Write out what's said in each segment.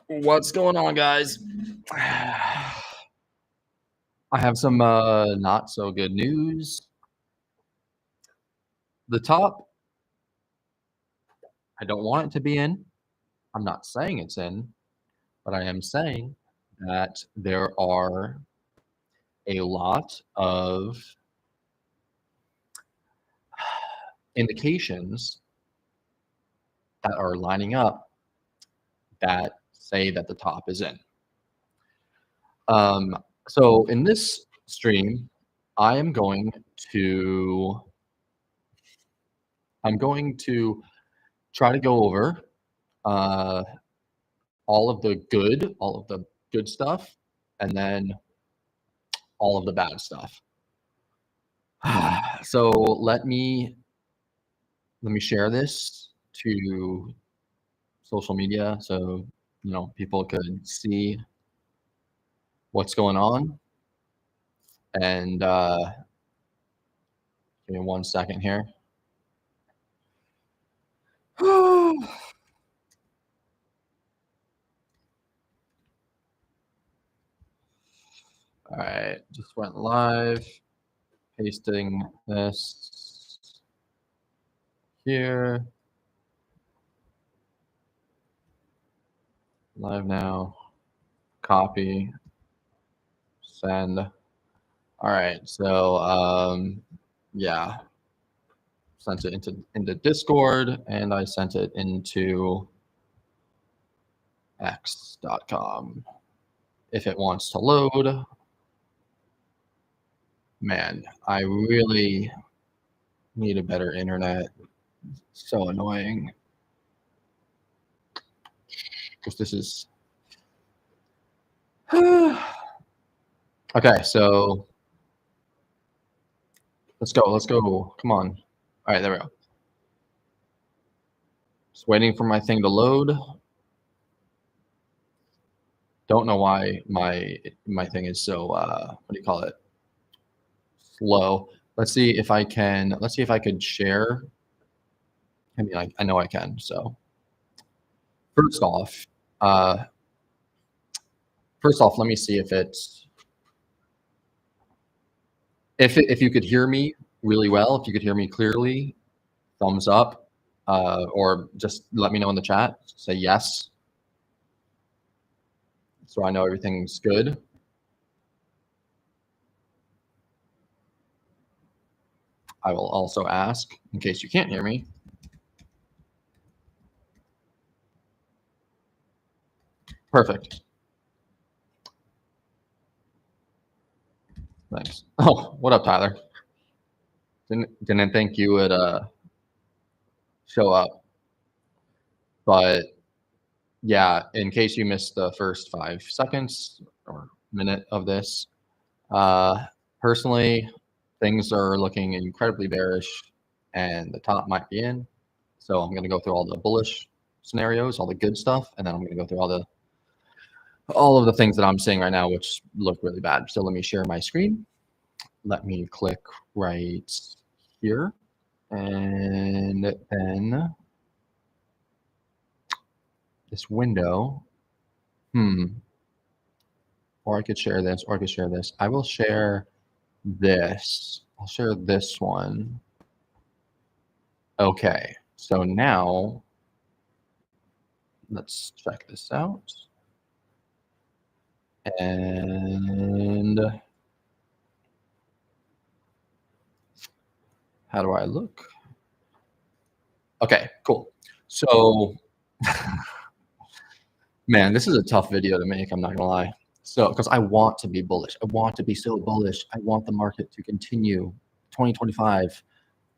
What's going on, guys? I have some not so good news. The top, I don't want it to be in. I'm not saying it's in, but I am saying that there are a lot of indications that are lining up that say that the top is in. So in this stream, I'm going to try to go over all of the good stuff, and then all of the bad stuff. So let me share this to social media so people could see what's going on. And give me 1 second here. All right, just went live, pasting this here. Live now, copy, send. All right, so yeah, sent it into Discord, and I sent it into x.com. If it wants to load, man, I really need a better internet. So annoying, because this is okay. So let's go. Come on. All right, there we go. Just waiting for my thing to load. Don't know why my thing is so what do you call it, slow. Let's see if I could share. I mean, I know I can. So first off, let me see if you could hear me really well, if you could hear me clearly, thumbs up, or just let me know in the chat. Say yes, so I know everything's good. I will also ask, in case you can't hear me, perfect. Thanks. Oh, what up, Tyler? Didn't think you would show up, but yeah, in case you missed the first 5 seconds or minute of this, personally, things are looking incredibly bearish, and the top might be in. So I'm going to go through all the bullish scenarios, all the good stuff, and then I'm going to go through all of the things that I'm seeing right now, which look really bad. So let me share my screen. Let me click right here, and then this window. Or I could share this, or I could share this. I will share this. I'll share this one. Okay, so now let's check this out. And how do I look? Okay, cool. So, man, this is a tough video to make, I'm not gonna lie. So, because I want to be bullish. I want to be so bullish. I want the market to continue. 2025,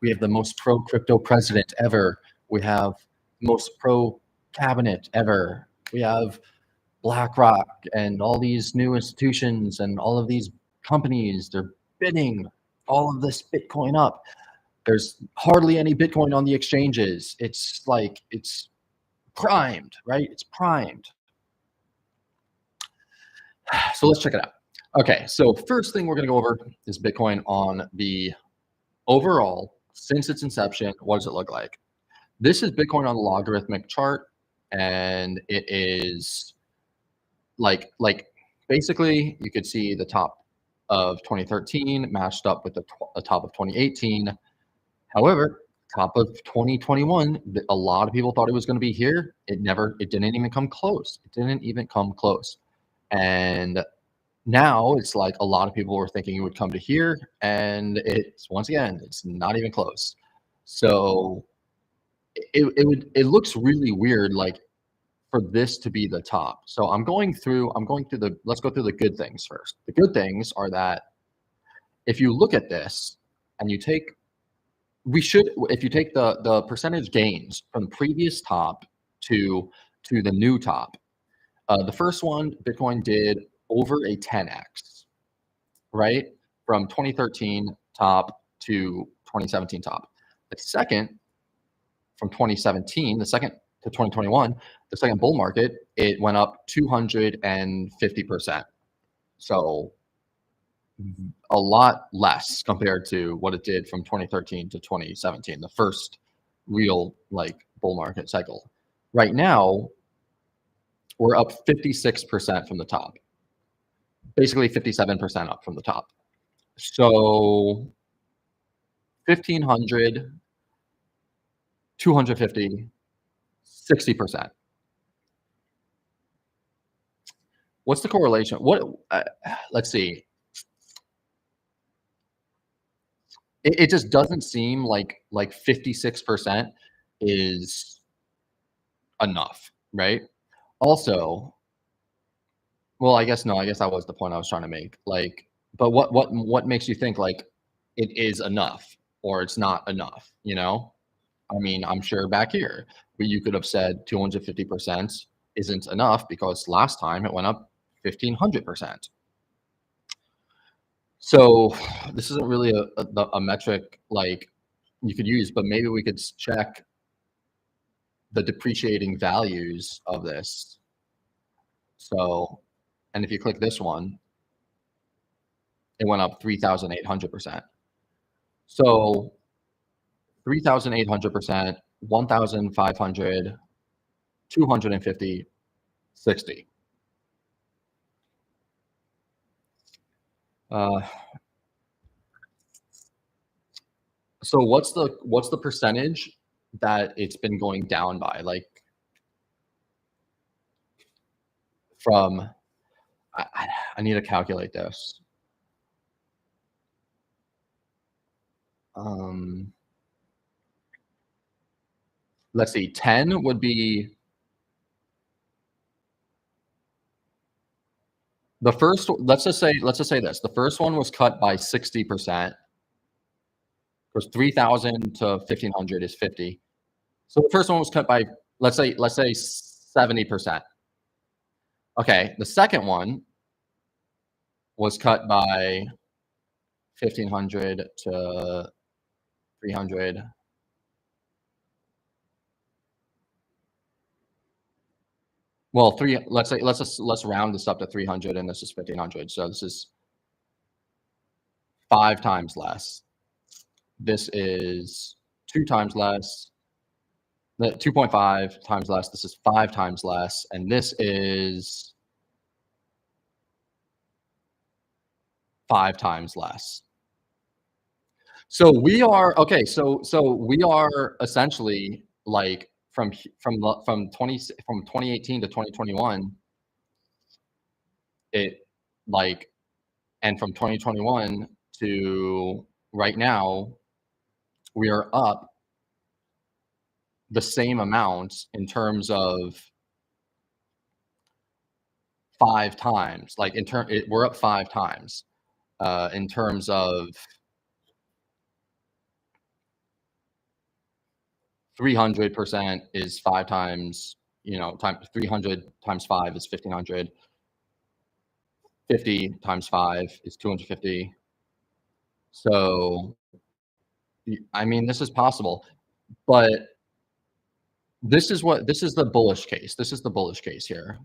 we have the most pro-crypto president ever. We have most pro-cabinet ever. We have BlackRock and all these new institutions and all of these companies. They're bidding all of this Bitcoin up. There's hardly any Bitcoin on the exchanges. It's like, it's primed, right? It's primed. So let's check it out. Okay, so first thing we're going to go over is Bitcoin on the overall, since its inception. What does it look like? This is Bitcoin on the logarithmic chart, and it is like basically you could see the top of 2013 matched up with the top of 2018. However, top of 2021, a lot of people thought it was going to be here. It didn't even come close. It didn't even come close. And now it's like a lot of people were thinking it would come to here, and once again, it's not even close. So it looks really weird, like, for this to be the top. So let's go through the good things first. The good things are that if you look at this and if you take the percentage gains from the previous top to the new top, the first one, Bitcoin did over a 10x, right? From 2013 top to 2017 top. The second, from 2017, the second to 2021, the second bull market, it went up 250%. So a lot less compared to what it did from 2013 to 2017, the first real bull market cycle. Right now, we're up 56% from the top, basically 57% up from the top. So 1,500, 250, 60%. What's the correlation? Let's see. It just doesn't seem like 56% is enough, right? Also, well, I guess that was the point I was trying to make. But what makes you think it is enough or it's not enough? I mean, I'm sure back here, you could have said 250% isn't enough because last time it went up 1,500%. So this isn't really a metric you could use, but maybe we could check the depreciating values of this. So, and if you click this one, it went up 3,800%. So 3,800%, 1,500, 250, 60. So what's the percentage that it's been going down by? From, I need to calculate this. Let's see, 10 would be the first. Let's just say this. The first one was cut by 60%. Because 3,000 to 1,500 is 50. So the first one was cut by, let's say 70%. Okay, the second one was cut by 1,500 to 300. Well, let's round this up to 300, and this is 1,500. So this is 5 times less. This is 2 times less. 2.5 times less. This is 5 times less, and this is 5 times less. So we are okay. So we are essentially from 2018 to 2021. And from 2021 to right now, we are up the same amount in terms of 5 times. We're up 5 times in terms of 300% is 5 times. 300 times 5 is 1,500. 50 times 5 is 250. So, I mean, this is possible, but this is the bullish case. This is the bullish case here.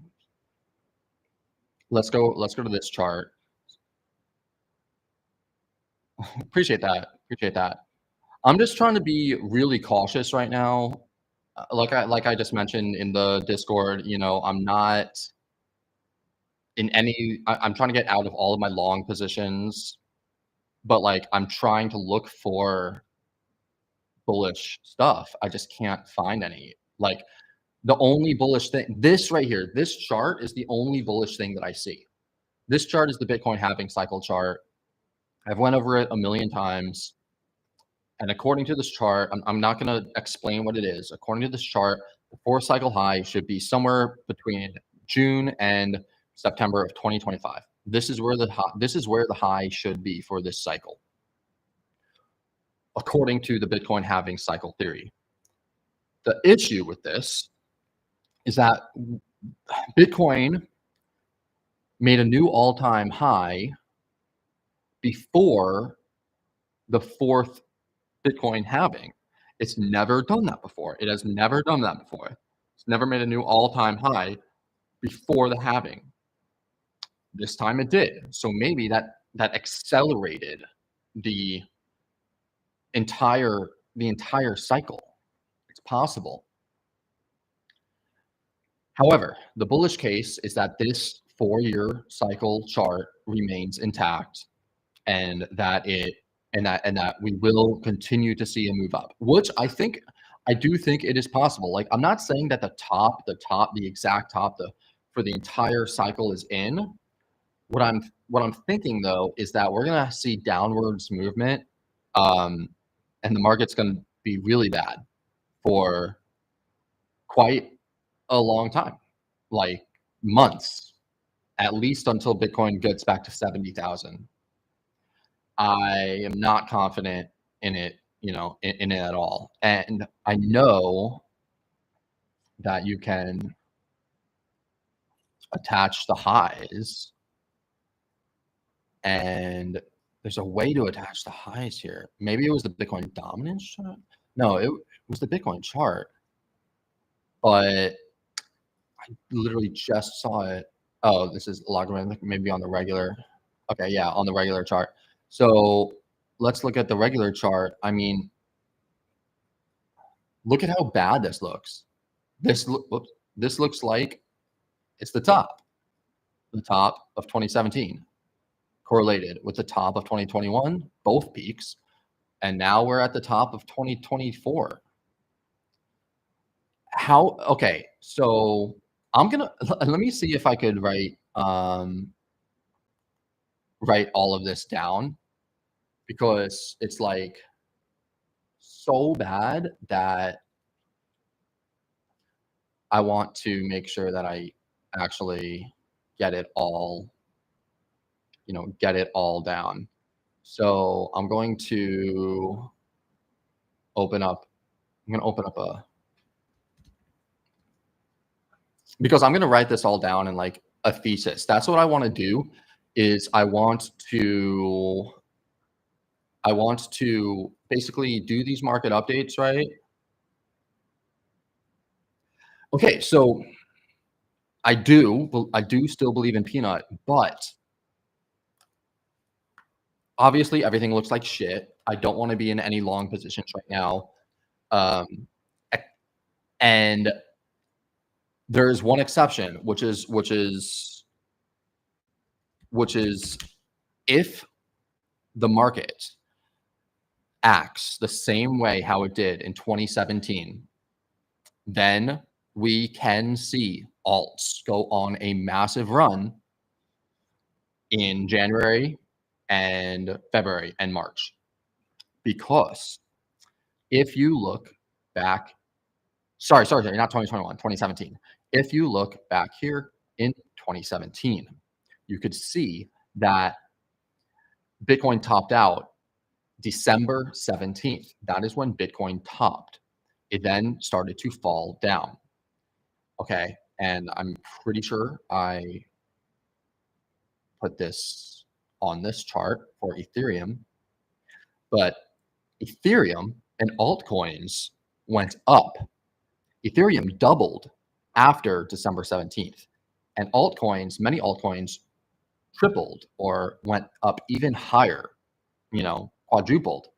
Let's go to this chart. Appreciate that. I'm just trying to be really cautious right now. Like I just mentioned in the Discord, I'm not I'm trying to get out of all of my long positions, but like I'm trying to look for bullish stuff. I just can't find any. Like the only bullish thing, this right here, this chart is the only bullish thing that I see. This chart is the Bitcoin halving cycle chart. I've went over it a million times. And according to this chart, I'm not going to explain what it is. According to this chart, the 4-cycle high should be somewhere between June and September of 2025. This is where the high should be for this cycle, according to the Bitcoin halving cycle theory. The issue with this is that Bitcoin made a new all-time high before the 4th Bitcoin halving. It's never done that before. It has never done that before. It's never made a new all-time high before the halving. This time it did. So maybe that accelerated the entire cycle. It's possible. However, the bullish case is that this 4-year cycle chart remains intact, and that we will continue to see a move up, which I do think it is possible. Like, I'm not saying that the exact top for the entire cycle is in. What I'm thinking though is that we're gonna see downwards movement, and the market's gonna be really bad for quite a long time, like months, at least until Bitcoin gets back to 70,000. I am not confident in it, in it at all. And I know that you can attach the highs, and there's a way to attach the highs here. Maybe it was the Bitcoin dominance chart. No, it was the Bitcoin chart, but I literally just saw it. Oh, this is logarithmic, maybe on the regular. Okay, yeah, on the regular chart. So let's look at the regular chart. I mean, look at how bad this looks. This looks like it's the top of 2017, correlated with the top of 2021, both peaks, and now we're at the top of 2024. Okay, so let me see if I could write all of this down, because it's like so bad that I want to make sure that I actually get it all, down. So I'm going to open up because I'm going to write this all down in like a thesis. That's what I want to do. Is I want to basically do these market updates, right? Okay, so I do still believe in Peanut, but obviously everything looks like shit. I don't want to be in any long positions right now. And there's one exception, which is if the market acts the same way how it did in 2017, then we can see alts go on a massive run in January and February and March. Because if you look back, sorry, not 2021, 2017. If you look back here in 2017, you could see that Bitcoin topped out December 17th. That is when Bitcoin topped. It then started to fall down. Okay, and I'm pretty sure I put this on this chart for Ethereum, but Ethereum and altcoins went up. Ethereum doubled after December 17th, and many altcoins tripled or went up even higher, quadrupled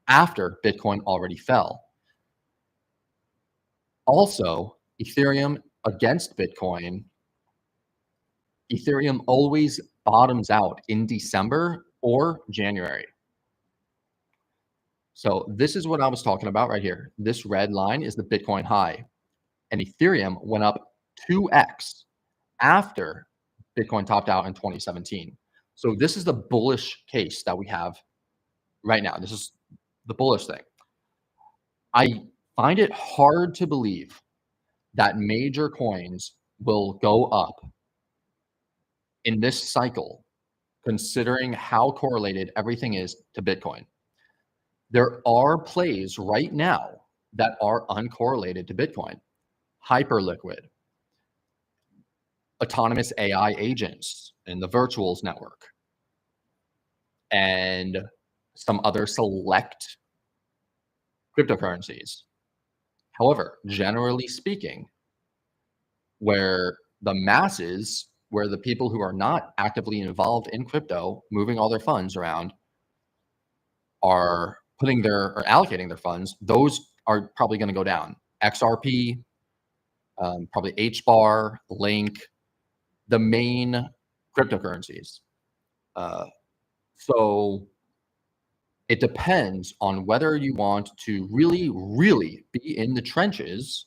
after Bitcoin already fell. Also, Ethereum against Bitcoin Ethereum always bottoms out in December or January. So this is what I was talking about right here. This red line is the Bitcoin high, and Ethereum went up 2x after Bitcoin topped out in 2017. So this is the bullish case that we have right now. This is the bullish thing. I find it hard to believe that major coins will go up in this cycle, considering how correlated everything is to Bitcoin. There are plays right now that are uncorrelated to Bitcoin. Hyperliquid, autonomous AI agents in the virtuals network, and some other select cryptocurrencies. However, generally speaking, where the masses, where the people who are not actively involved in crypto, moving all their funds around, are putting their or allocating their funds, those are probably going to go down. XRP, probably HBAR, Link, the main cryptocurrencies. So it depends on whether you want to really, really be in the trenches,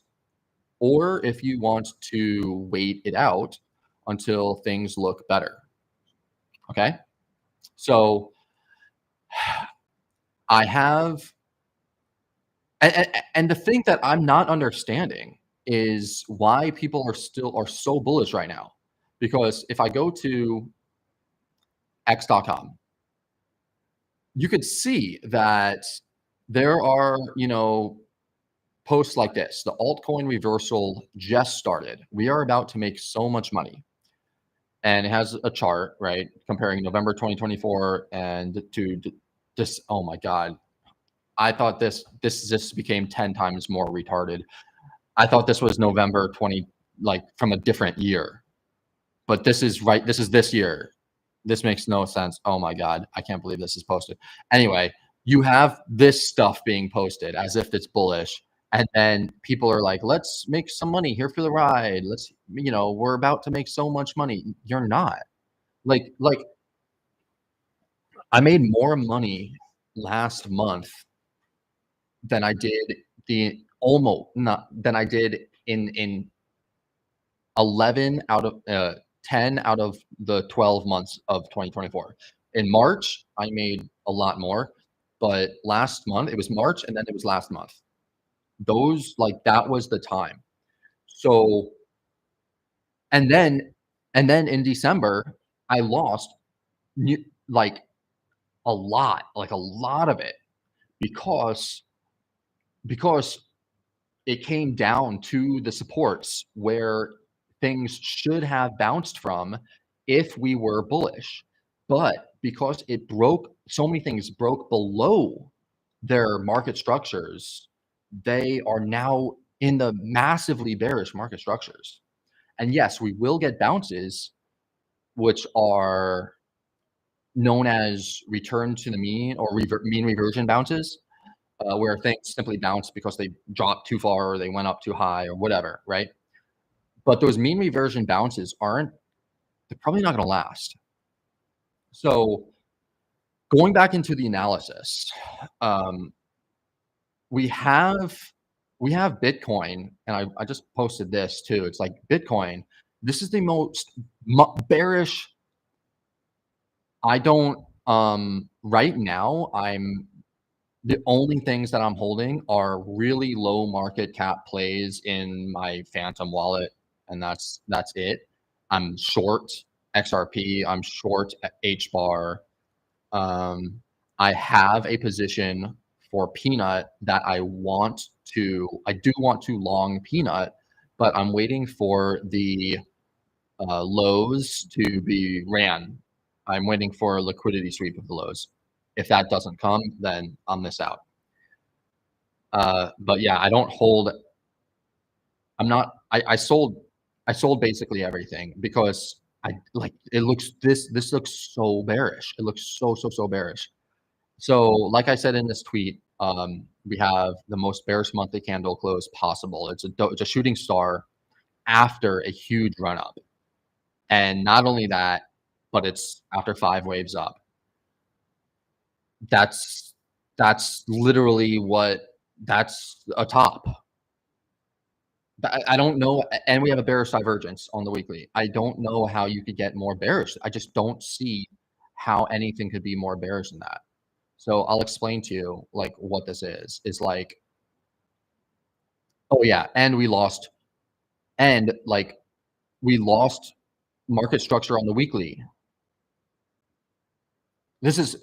or if you want to wait it out until things look better. Okay. So I have, and the thing that I'm not understanding is why people are so bullish right now. Because if I go to x.com, you could see that there are, posts like this. The altcoin reversal just started. We are about to make so much money. And it has a chart, right, comparing November 2024 and to this. Oh my God. I thought this just became 10 times more retarded. I thought this was November 20, like from a different year. But this is right. This is this year. This makes no sense. Oh my God. I can't believe this is posted. Anyway, you have this stuff being posted as if it's bullish. And then people are like, let's make some money here for the ride. Let's, we're about to make so much money. You're not. Like I made more money last month than I did than I did in 11 out of 10 out of the 12 months of 2024. In March, I made a lot more, but last month it was March, and then it was last month. That was the time. So, and then in December, I lost like a lot of it because it came down to the supports where things should have bounced from if we were bullish. But because so many things broke below their market structures, they are now in the massively bearish market structures. And yes, we will get bounces, which are known as return to the mean or mean reversion bounces, where things simply bounce because they dropped too far or they went up too high or whatever, right? But those mean reversion bounces they're probably not going to last. So going back into the analysis, we have Bitcoin, and I just posted this too. It's like Bitcoin, this is the most bearish. I don't, right now, the only things that I'm holding are really low market cap plays in my Phantom wallet, and that's it. I'm short XRP. I'm short HBAR. I have a position for Peanut that I do want to long Peanut, but I'm waiting for the lows to be ran. I'm waiting for a liquidity sweep of the lows. If that doesn't come, then I'll miss out. But yeah, I don't hold. I sold basically everything because it looks this looks so bearish. It looks so bearish. So like I said in this tweet, we have the most bearish monthly candle close possible. It's a shooting star after a huge run up. And not only that, but it's after 5 waves up. That's literally that's a top. I don't know, and we have a bearish divergence on the weekly. I don't know how you could get more bearish. I just don't see how anything could be more bearish than that. So I'll explain to you like what this is like, oh yeah, and we lost market structure on the weekly. This is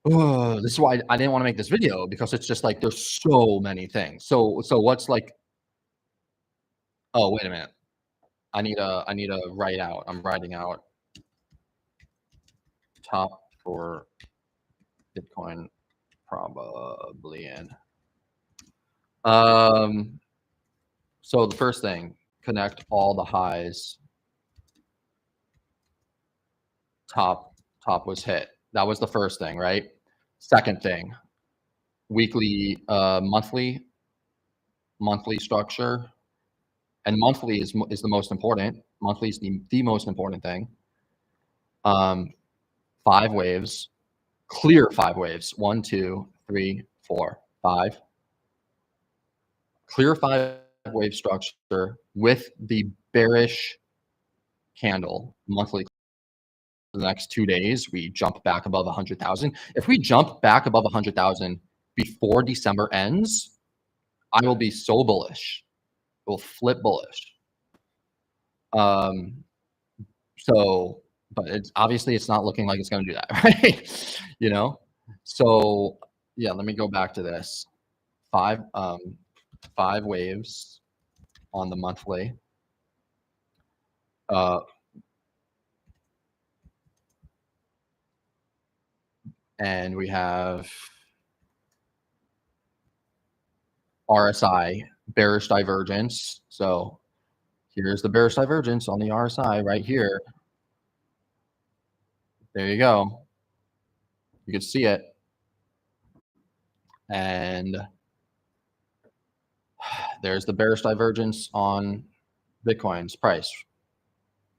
this is why I didn't want to make this video, because it's just like there's so many things. So what's like, oh wait a minute. I need a write out. I'm writing out top for Bitcoin probably in. So the first thing, connect all the highs. Top was hit. That was the first thing, right? Second thing, weekly, monthly structure, and monthly is the most important. Monthly is the most important thing. 5 waves, clear 5 waves. 1, 2, 3, 4, 5. Clear 5 wave structure with the bearish candle monthly. The next 2 days, we jump back above 100,000. If we jump back above 100,000 before December ends, I will be so bullish. It will flip bullish. So, but it's obviously it's not looking like it's going to do that, right? You know. So yeah, let me go back to this. 5 waves on the monthly. And we have RSI, bearish divergence. So here's the bearish divergence on the RSI right here. There you go. You can see it. And there's the bearish divergence on Bitcoin's price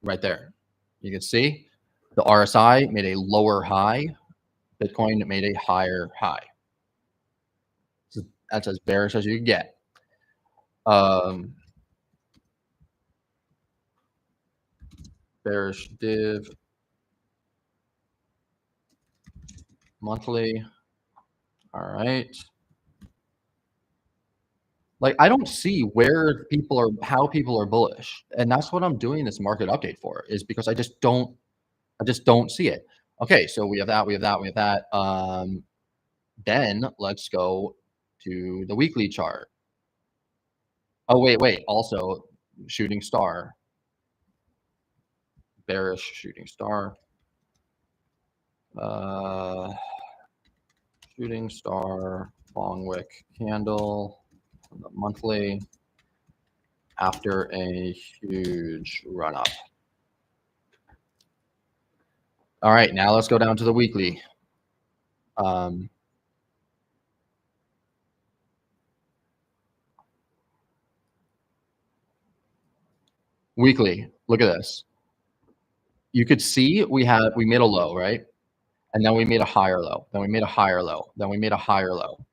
right there. You can see the RSI made a lower high. Bitcoin made a higher high. So that's as bearish as you can get. Bearish div monthly. All right. Like, I don't see where people are, how people are bullish. And that's what I'm doing this market update for, is because I just don't see it. Okay, so we have that, we have that, we have that. Then let's go to the weekly chart. Oh, wait. Also, shooting star. Bearish shooting star. Shooting star, long wick candle, the monthly, after a huge run up. All right, now let's go down to the weekly. Weekly, look at this. You could see we made a low, right? And then we made a higher low. Then we made a higher low. Then we made a higher low.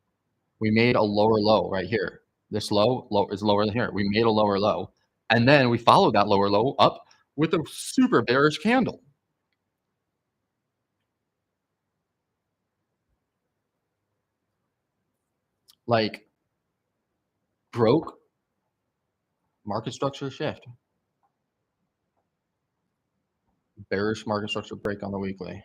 We made a lower low right here. This low is lower than here. We made a lower low. And then we followed that lower low up with a super bearish candle. Like, broke market structure shift. Bearish market structure break on the weekly.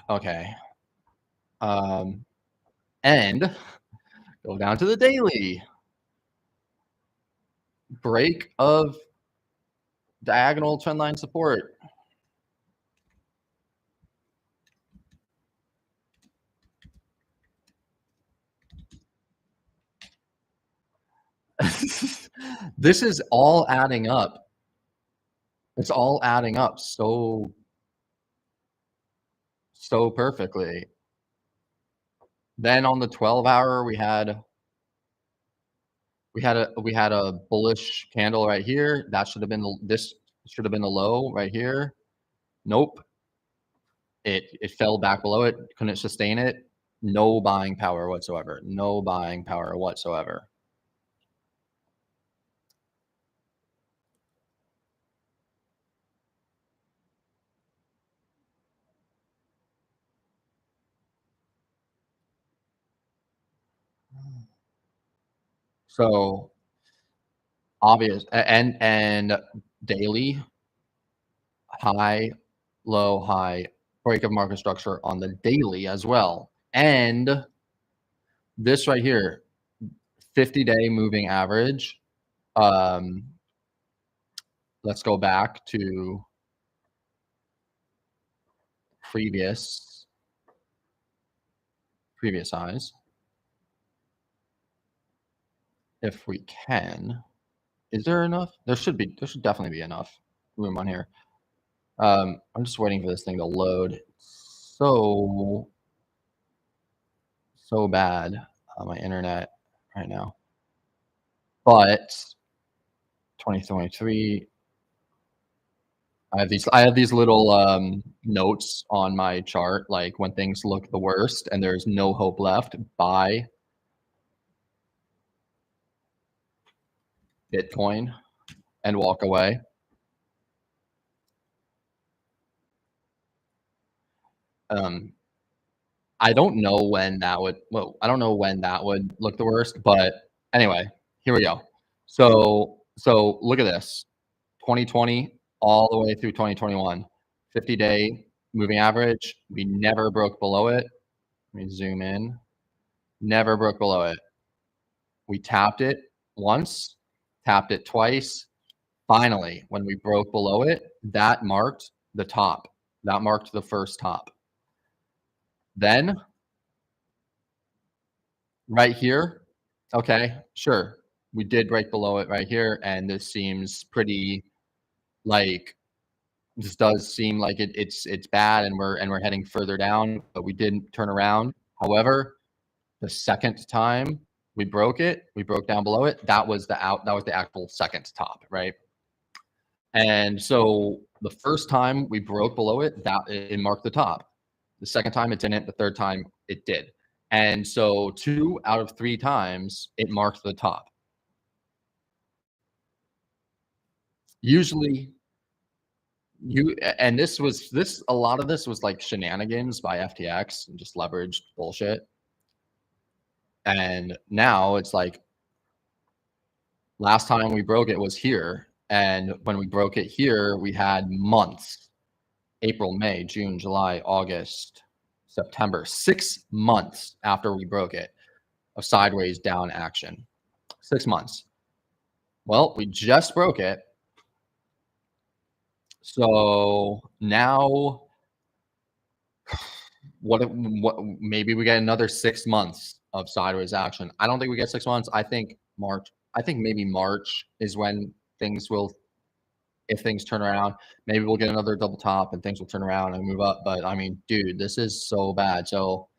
Okay. And go down to the daily. Break of diagonal trendline support. This is all adding up. It's all adding up so so perfectly. Then on the 12-hour, we had a bullish candle right here. That should have been this should have been the low right here. Nope. It fell back below it, couldn't sustain it. No buying power whatsoever. No buying power whatsoever. So obvious and daily high, low, high, break of market structure on the daily as well. And this right here, 50-day moving average. Let's go back to previous highs. If we can. Is there enough? There should definitely be enough room on here. I'm just waiting for this thing to load. So bad on my internet right now. But 2023, I have these little notes on my chart, like when things look the worst and there's no hope left, buy Bitcoin and walk away. I don't know when that would. Well, I don't know when that would look the worst, but anyway, here we go. So look at this, 2020 all the way through 2021, 50-day moving average. We never broke below it. Let me zoom in. Never broke below it. We tapped it once, tapped it twice. Finally, when we broke below it, that marked the top. That marked the first top. Then right here, okay, sure, we did break below it right here, and this seems pretty, like, this does seem like it's bad, and we're heading further down, but we didn't turn around. However, the second time we broke it, we broke down below it, that was the actual second top, right? And so the first time we broke below it, it marked the top. The second time it didn't. The third time it did. And so 2 out of 3 times it marked the top. Usually a lot of this was like shenanigans by FTX and just leveraged bullshit. And now it's like, last time we broke it was here. And when we broke it here, we had months, April, May, June, July, August, September, 6 months after we broke it of sideways down action. 6 months. Well, we just broke it. So now what maybe we get another 6 months of sideways action. I don't think we get 6 months. I think maybe March is when things will, if things turn around, maybe we'll get another double top and things will turn around and move up. But I mean, dude, this is so bad. So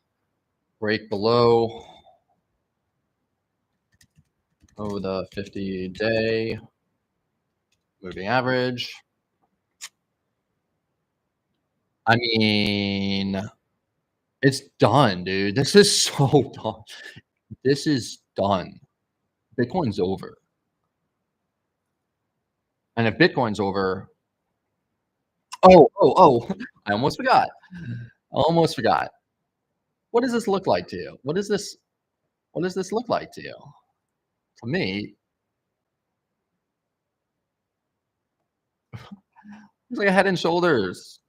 break below over the 50-day moving average. I mean, it's done, dude. This is so done. This is done. Bitcoin's over. And if Bitcoin's over, oh, I almost forgot. What does this look like to you? What does this look like to you? To me, it's like a Head and Shoulders.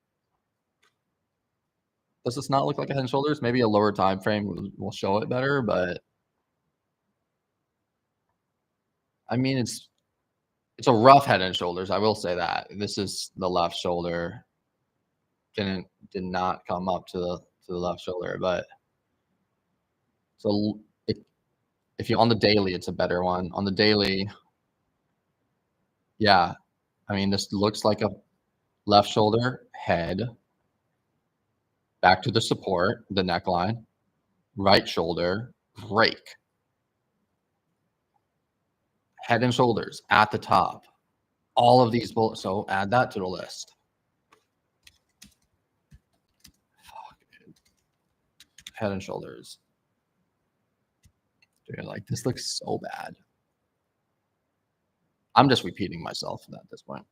Does this not look like a Head and Shoulders? Maybe a lower time frame will show it better, but I mean, it's a rough Head and Shoulders. I will say that. This is the left shoulder. Did not come up to the left shoulder, but so if you on the daily, it's a better one. On the daily, yeah, I mean, this looks like a left shoulder head. back to the support, the neckline, right shoulder, break. Head and shoulders at the top. All of these bullets, so add that to the list. Head and shoulders. Dude, like, this looks so bad. I'm just repeating myself at this point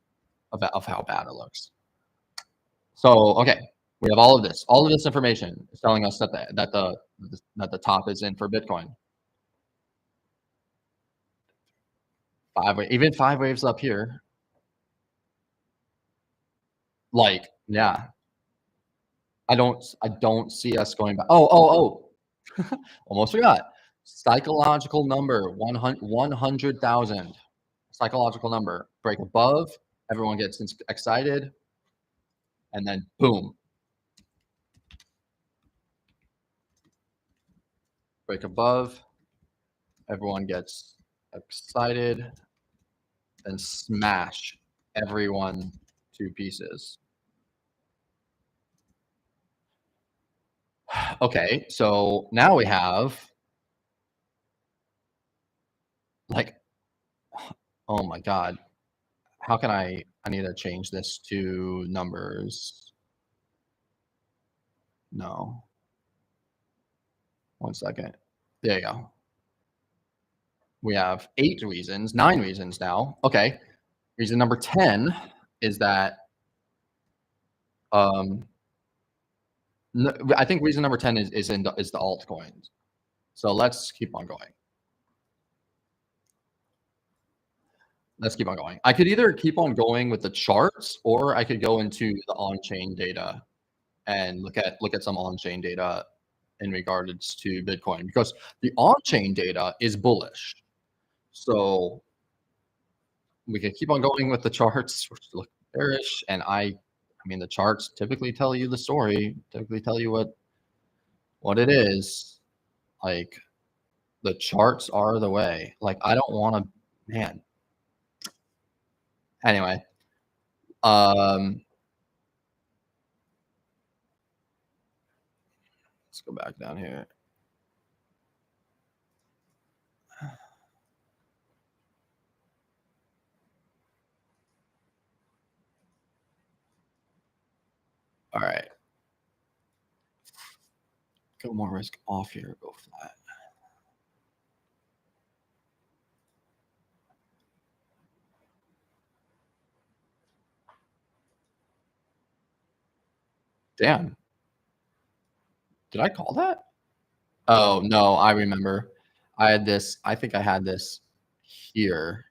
of how bad it looks. So, okay, we have all of this. All of this information is telling us that the top is in for Bitcoin. Even 5 waves up here. Like, yeah. I don't see us going back. Oh. Almost forgot. Psychological number 100,000. Psychological number. Break above. Everyone gets excited. And then boom. Break above. Everyone gets excited. Then smash everyone to pieces. Okay, so now we have, like, oh my God. How can I need to change this to numbers. No. 1 second. There you go. We have 8 reasons, 9 reasons now. Okay. Reason number 10 is that, no, I think reason number 10 is the altcoins. So let's keep on going. Let's keep on going. I could either keep on going with the charts, or I could go into the on-chain data and look at some on-chain data in regards to Bitcoin, because the on-chain data is bullish. So we can keep on going with the charts, which look bearish, and I mean, the charts typically tell you the story, typically tell you what it is. Like, the charts are the way. Like, I don't want to, man. Anyway, let's go back down here. All right. Go more risk off here, go flat. Damn. Did I call that? Oh, no, I remember. I had this, I think I had this here.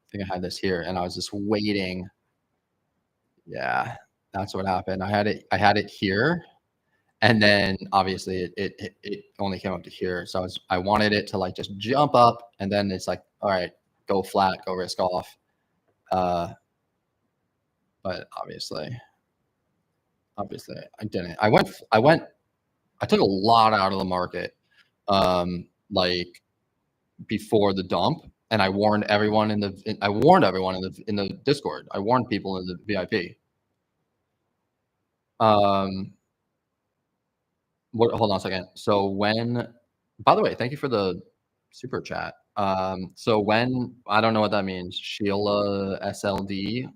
I think I had this here, and I was just waiting. Yeah, that's what happened. I had it here, and then obviously it only came up to here. So I wanted it to, like, just jump up, and then it's like, all right, go flat, go risk off. But obviously I didn't. I took a lot out of the market, like, before the dump, and I warned everyone in the Discord. I warned people in the VIP. Hold on a second. So by the way, thank you for the super chat. So when, I don't know what that means, Sheila SLD,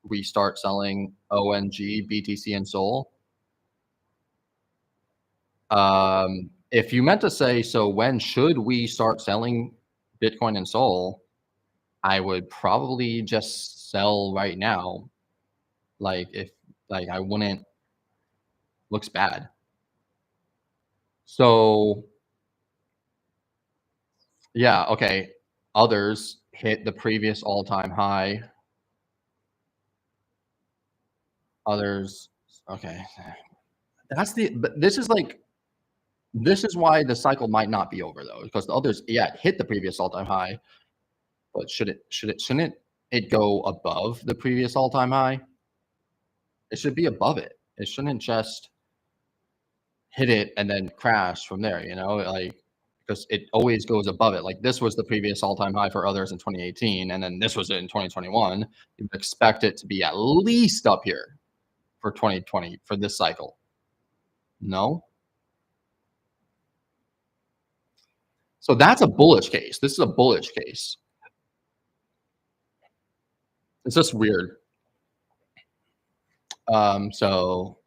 we start selling ONG, BTC, and Sol. If you meant to say, so when should we start selling Bitcoin and Sol, I would probably just sell right now. Like, if, like, I wouldn't, looks bad. So yeah, okay. Others hit the previous all-time high. Others, okay. But this is why the cycle might not be over, though, because the others, yeah, hit the previous all-time high, but shouldn't it go above the previous all-time high? It should be above it. It shouldn't just hit it and then crash from there, you know, like, because it always goes above it. Like, this was the previous all-time high for others in 2018, and then this was it in 2021. You would expect it to be at least up here. for 2020 for this cycle? No. So that's a bullish case. This is a bullish case. It's just weird. So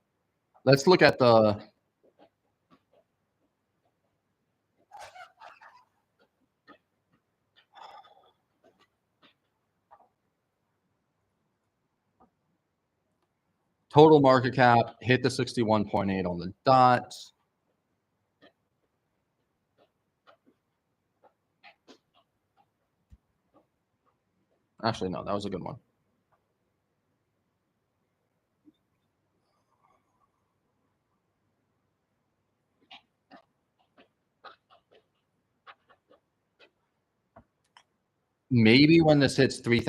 let's look at the total market cap, hit the 61.8 on the dot. Actually, no, that was a good one. Maybe when this hits 3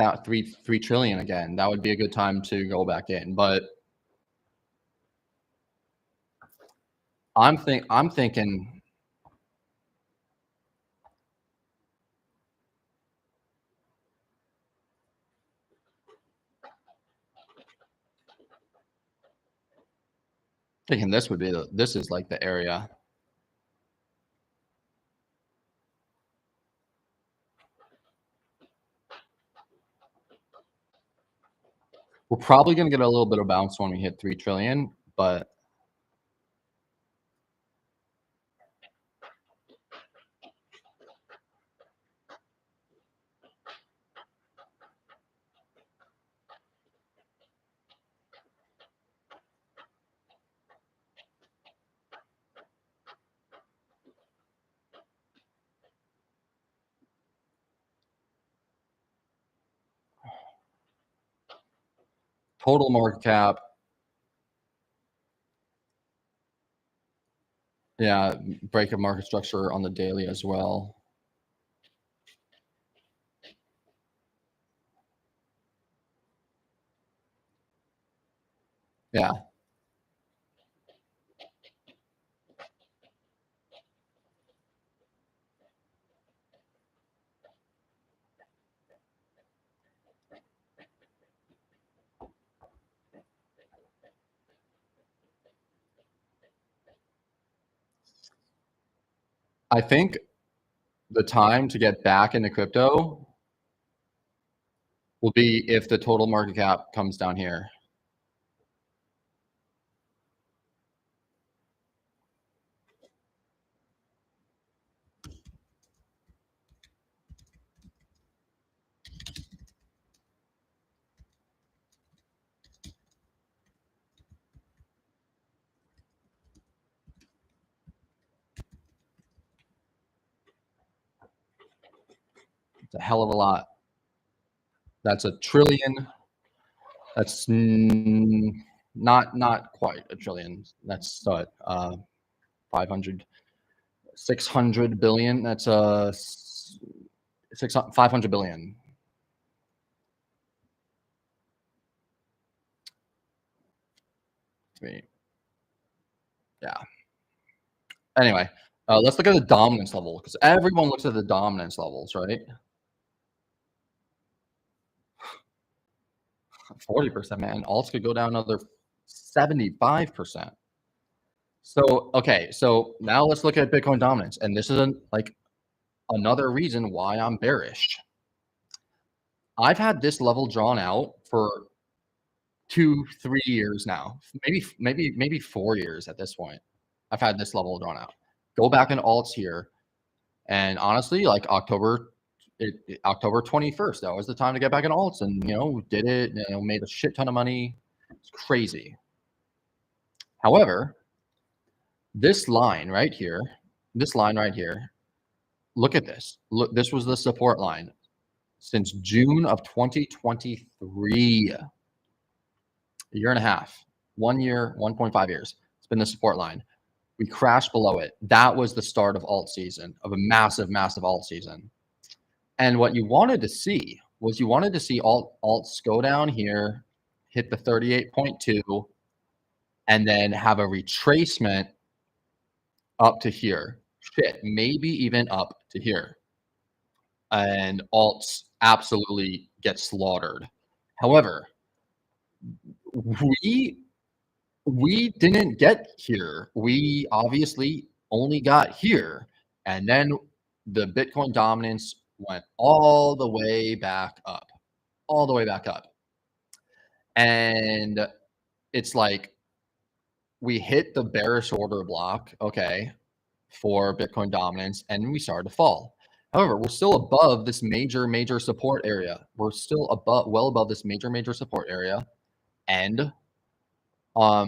trillion again, that would be a good time to go back in. But I'm thinking this would be this is like the area. We're probably going to get a little bit of bounce when we hit 3 trillion, but total market cap. Yeah, break of market structure on the daily as well. Yeah. I think the time to get back into crypto will be if the total market cap comes down here. It's a hell of a lot. That's $1 trillion. That's not quite $1 trillion. That's 500, 600 billion. That's 500 billion. Yeah. Anyway, let's look at the dominance level because everyone looks at the dominance levels, right? 40%, man. Alts could go down another 75%. So, okay, so now let's look at Bitcoin dominance. And this is like another reason why I'm bearish. I've had this level drawn out for 2-3 years now, maybe 4 years at this point. I've had this level drawn out. Go back in alts here, and honestly, like October 21st, that was the time to get back in alts, and did it, made a shit ton of money. It's crazy. However, this line right here, look at this. Look, this was the support line since June of 2023. A year and a half, 1 year, 1.5 years. It's been the support line. We crashed below it. That was the start of alt season, of a massive, massive alt season. And what you wanted to see was alts go down here, hit the 38.2, and then have a retracement up to here. Shit, maybe even up to here. And alts absolutely get slaughtered. However, we we didn't get here. We obviously only got here. And then the Bitcoin dominance went all the way back up, all the way back up. And it's like we hit the bearish order block, okay, for Bitcoin dominance, and we started to fall. However, we're still above this major support area. We're still above, well above this major support area. And I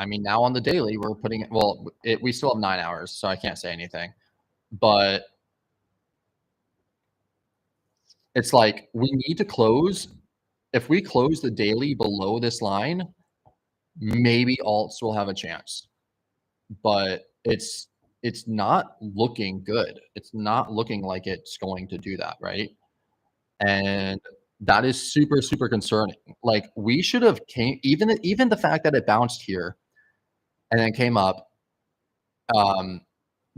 mean, now on the daily, we're putting, well, we still have 9 hours, so I can't say anything. But it's like we need to close. If we close the daily below this line, maybe alts will have a chance. But it's not looking good. It's not looking like it's going to do that, right? And that is super concerning. Like we should have even the fact that it bounced here and then came up.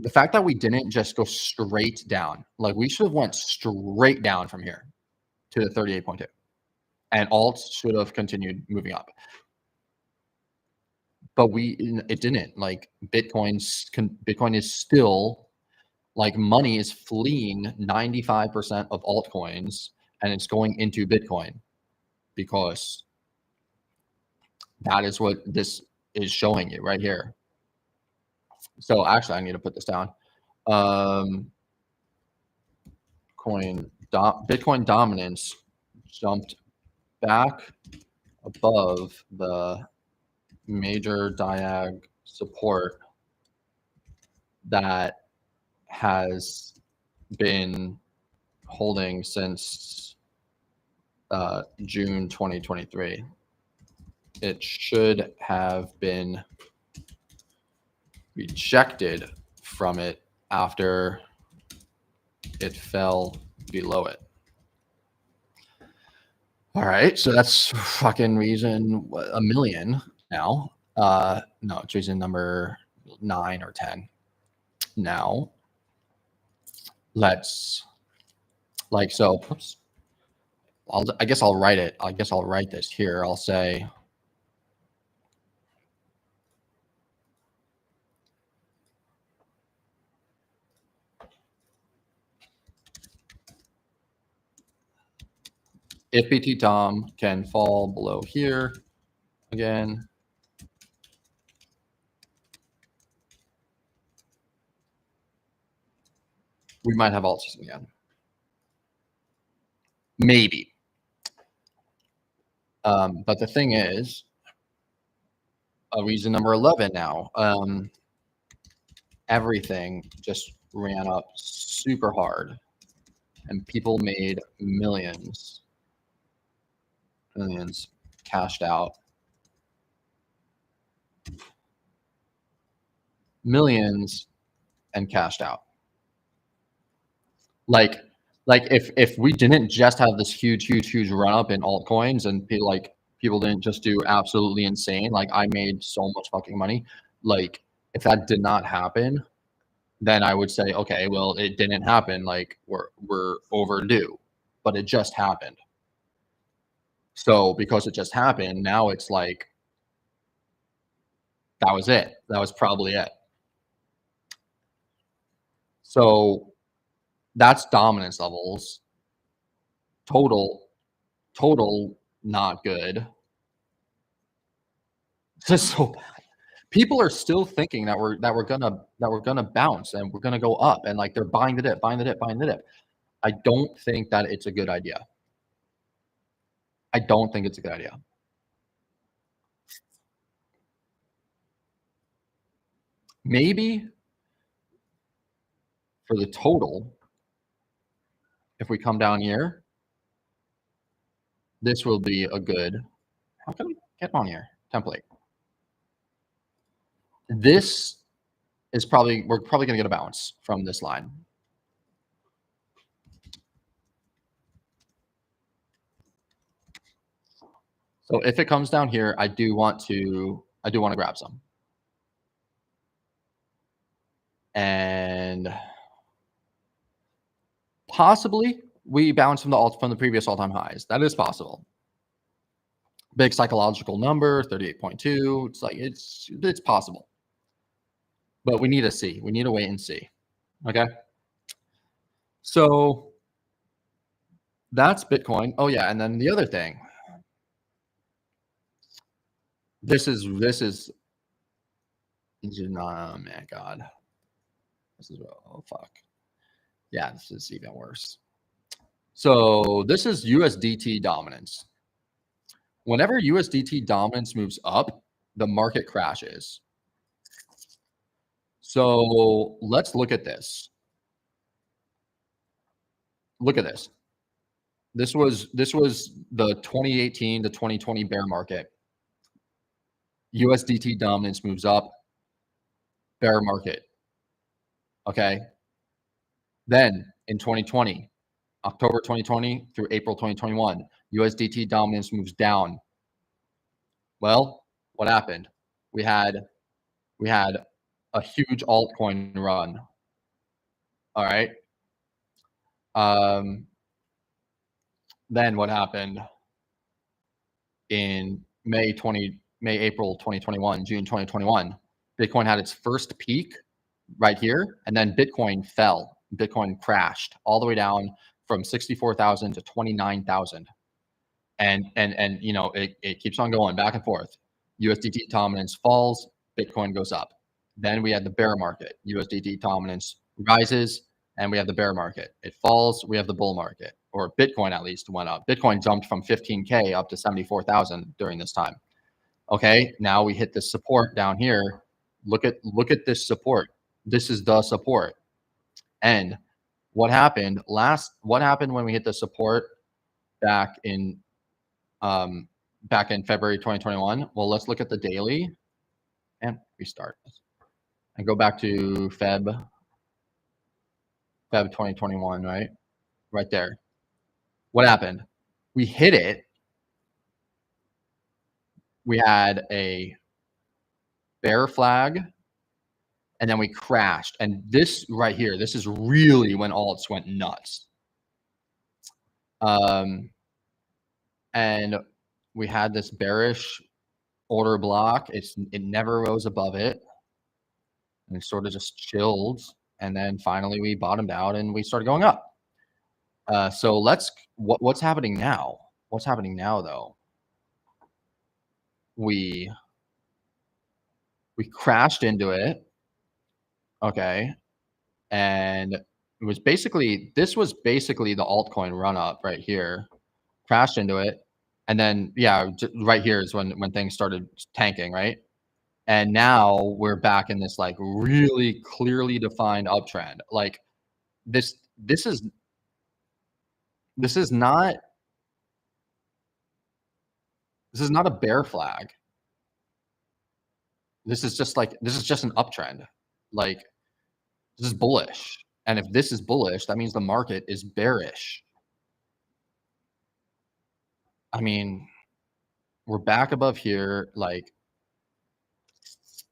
The fact that we didn't just go straight down, like we should have went straight down from here to the 38.2, and alts should have continued moving up. But it didn't. Like Bitcoin is still, like, money is fleeing 95% of altcoins, and it's going into Bitcoin because that is what this is showing you right here. So actually, I need to put this down. Bitcoin dominance jumped back above the major diag support that has been holding since June 2023. It should have been rejected from it after it fell below it. All right, so that's fucking reason a million now. No, it's reason number 9 or 10. Now, let's, like, so, oops. I guess I'll write it. I guess I'll write this here. I'll say, if BT Tom can fall below here again, we might have alt system again. Maybe. But the thing is, reason number 11 now, everything just ran up super hard and people made millions cashed out. Millions and cashed out. Like if we didn't just have this huge run up in altcoins and people didn't just do absolutely insane, like I made so much fucking money, like if that did not happen, then I would say, okay, well, it didn't happen, like we're overdue, but it just happened. So because it just happened, now it's like that was it. That was probably it. So that's dominance levels. Total not good. Just so bad. People are still thinking that we're gonna bounce and we're gonna go up, and like they're buying the dip. I don't think that it's a good idea. I don't think it's a good idea. Maybe for the total, if we come down here, this will be a good, how can we get on here? Template. This is we're probably gonna get a bounce from this line. So if it comes down here, I do want to grab some. And possibly we bounce from the previous all-time highs. That is possible. big psychological number, 38.2. It's like it's possible, but we need to see. We need to wait and see. Okay. So that's Bitcoin. Oh yeah, and then the other thing. This is oh man, God. This is oh fuck. Yeah, this is even worse. So this is USDT dominance. Whenever USDT dominance moves up, the market crashes. So let's look at this. Look at this. This was the 2018 to 2020 bear market. USDT dominance moves up, bear market. Okay. Then in 2020, October 2020 through April 2021, USDT dominance moves down. Well, what happened? We had a huge altcoin run. All right. Then what happened in April 2021, June 2021? Bitcoin had its first peak right here, and then Bitcoin fell. Bitcoin crashed all the way down from 64,000 to 29,000. And you know, it keeps on going back and forth. USDT dominance falls, Bitcoin goes up. Then we had the bear market. USDT dominance rises, and we have the bear market. It falls, we have the bull market, or Bitcoin at least went up. Bitcoin jumped from 15K up to 74,000 during this time. Okay, now we hit this support down here. Look at this support. This is the support. And what happened when we hit the support back in February 2021? Well, let's look at the daily and restart this and go back to Feb 2021, right there. What happened? We hit it. We had a bear flag, and then we crashed. And this right here, this is really when alts went nuts. And we had this bearish order block. It never rose above it, and it sort of just chilled. And then finally we bottomed out and we started going up. So what's happening now? What's happening now though? We crashed into it. Okay. And this was basically the altcoin run up right here. Crashed into it. And then, yeah, right here is when things started tanking, right? And now we're back in this like really clearly defined uptrend. Like this is not a bear flag. This is just an uptrend. Like this is bullish. And if this is bullish, that means the market is bearish. I mean, we're back above here. Like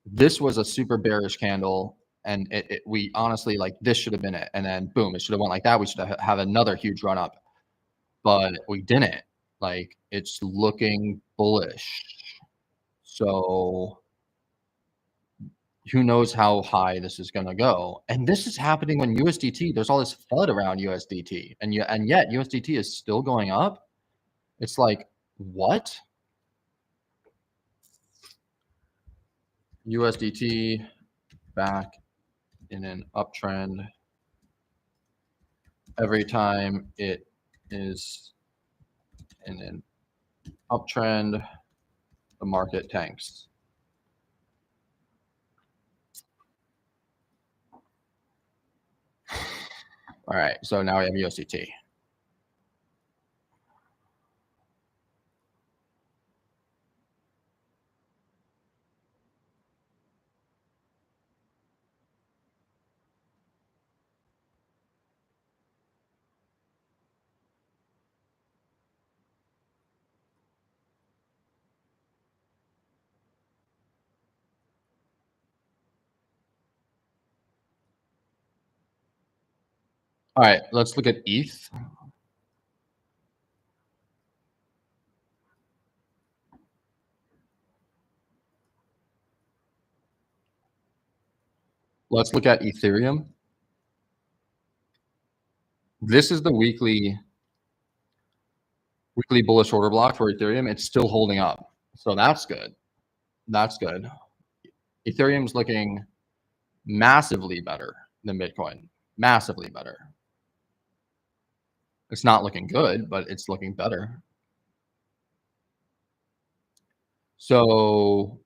this was a super bearish candle. And we honestly, like, this should have been it. And then boom, it should have went like that. We should have another huge run up, but we didn't. Like, it's looking bullish. So who knows how high this is going to go. And this is happening when USDT, there's all this FUD around USDT. And yet USDT is still going up. It's like, what? USDT back in an uptrend. Every time it is in an uptrend, the market tanks. All right, so now we have USDT. All right, let's look at ETH. Let's look at Ethereum. This is the weekly bullish order block for Ethereum. It's still holding up. So that's good. That's good. Ethereum's looking massively better than Bitcoin. Massively better. It's not looking good, but it's looking better. So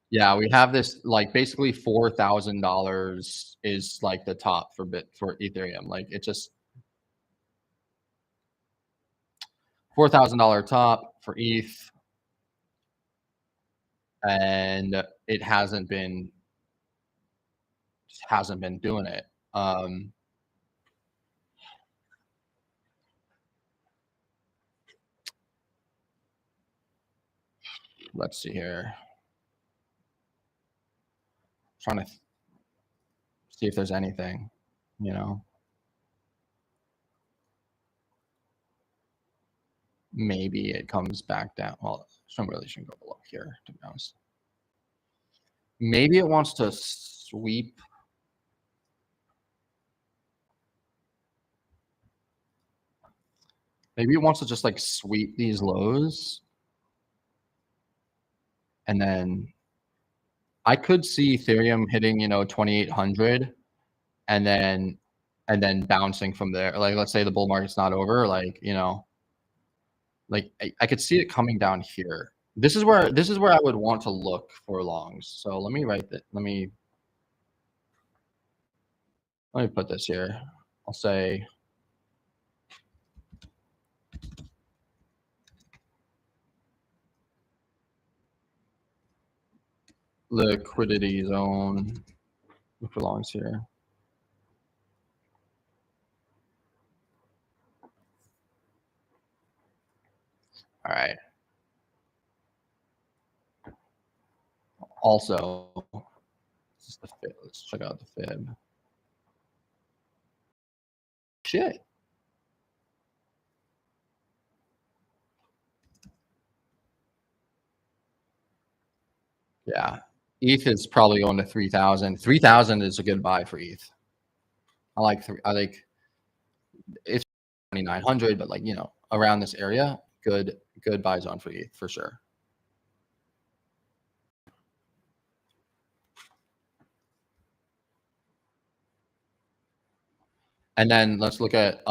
yeah, we have this like basically $4,000 is like the top for Ethereum. Like it just $4,000 top for ETH, and it hasn't been doing it. Let's see here. Trying to see if there's anything, you know. Maybe it comes back down. Well, really shouldn't go below here, to be honest. Maybe it wants to sweep. Maybe it wants to just like sweep these lows. And then I could see Ethereum hitting, 2,800 and then bouncing from there. Like, let's say the bull market's not over, like, like I could see it coming down here. This is where I would want to look for longs. So let me write that. Let me put this here. I'll say liquidity zone. Look for longs here. All right. Also, this is the fib. Let's check out the fib. Shit. Yeah. ETH is probably going to 3,000. 3,000 is a good buy for ETH. I like it's 2,900, but like, around this area, good buy zone for ETH for sure. And then let's look at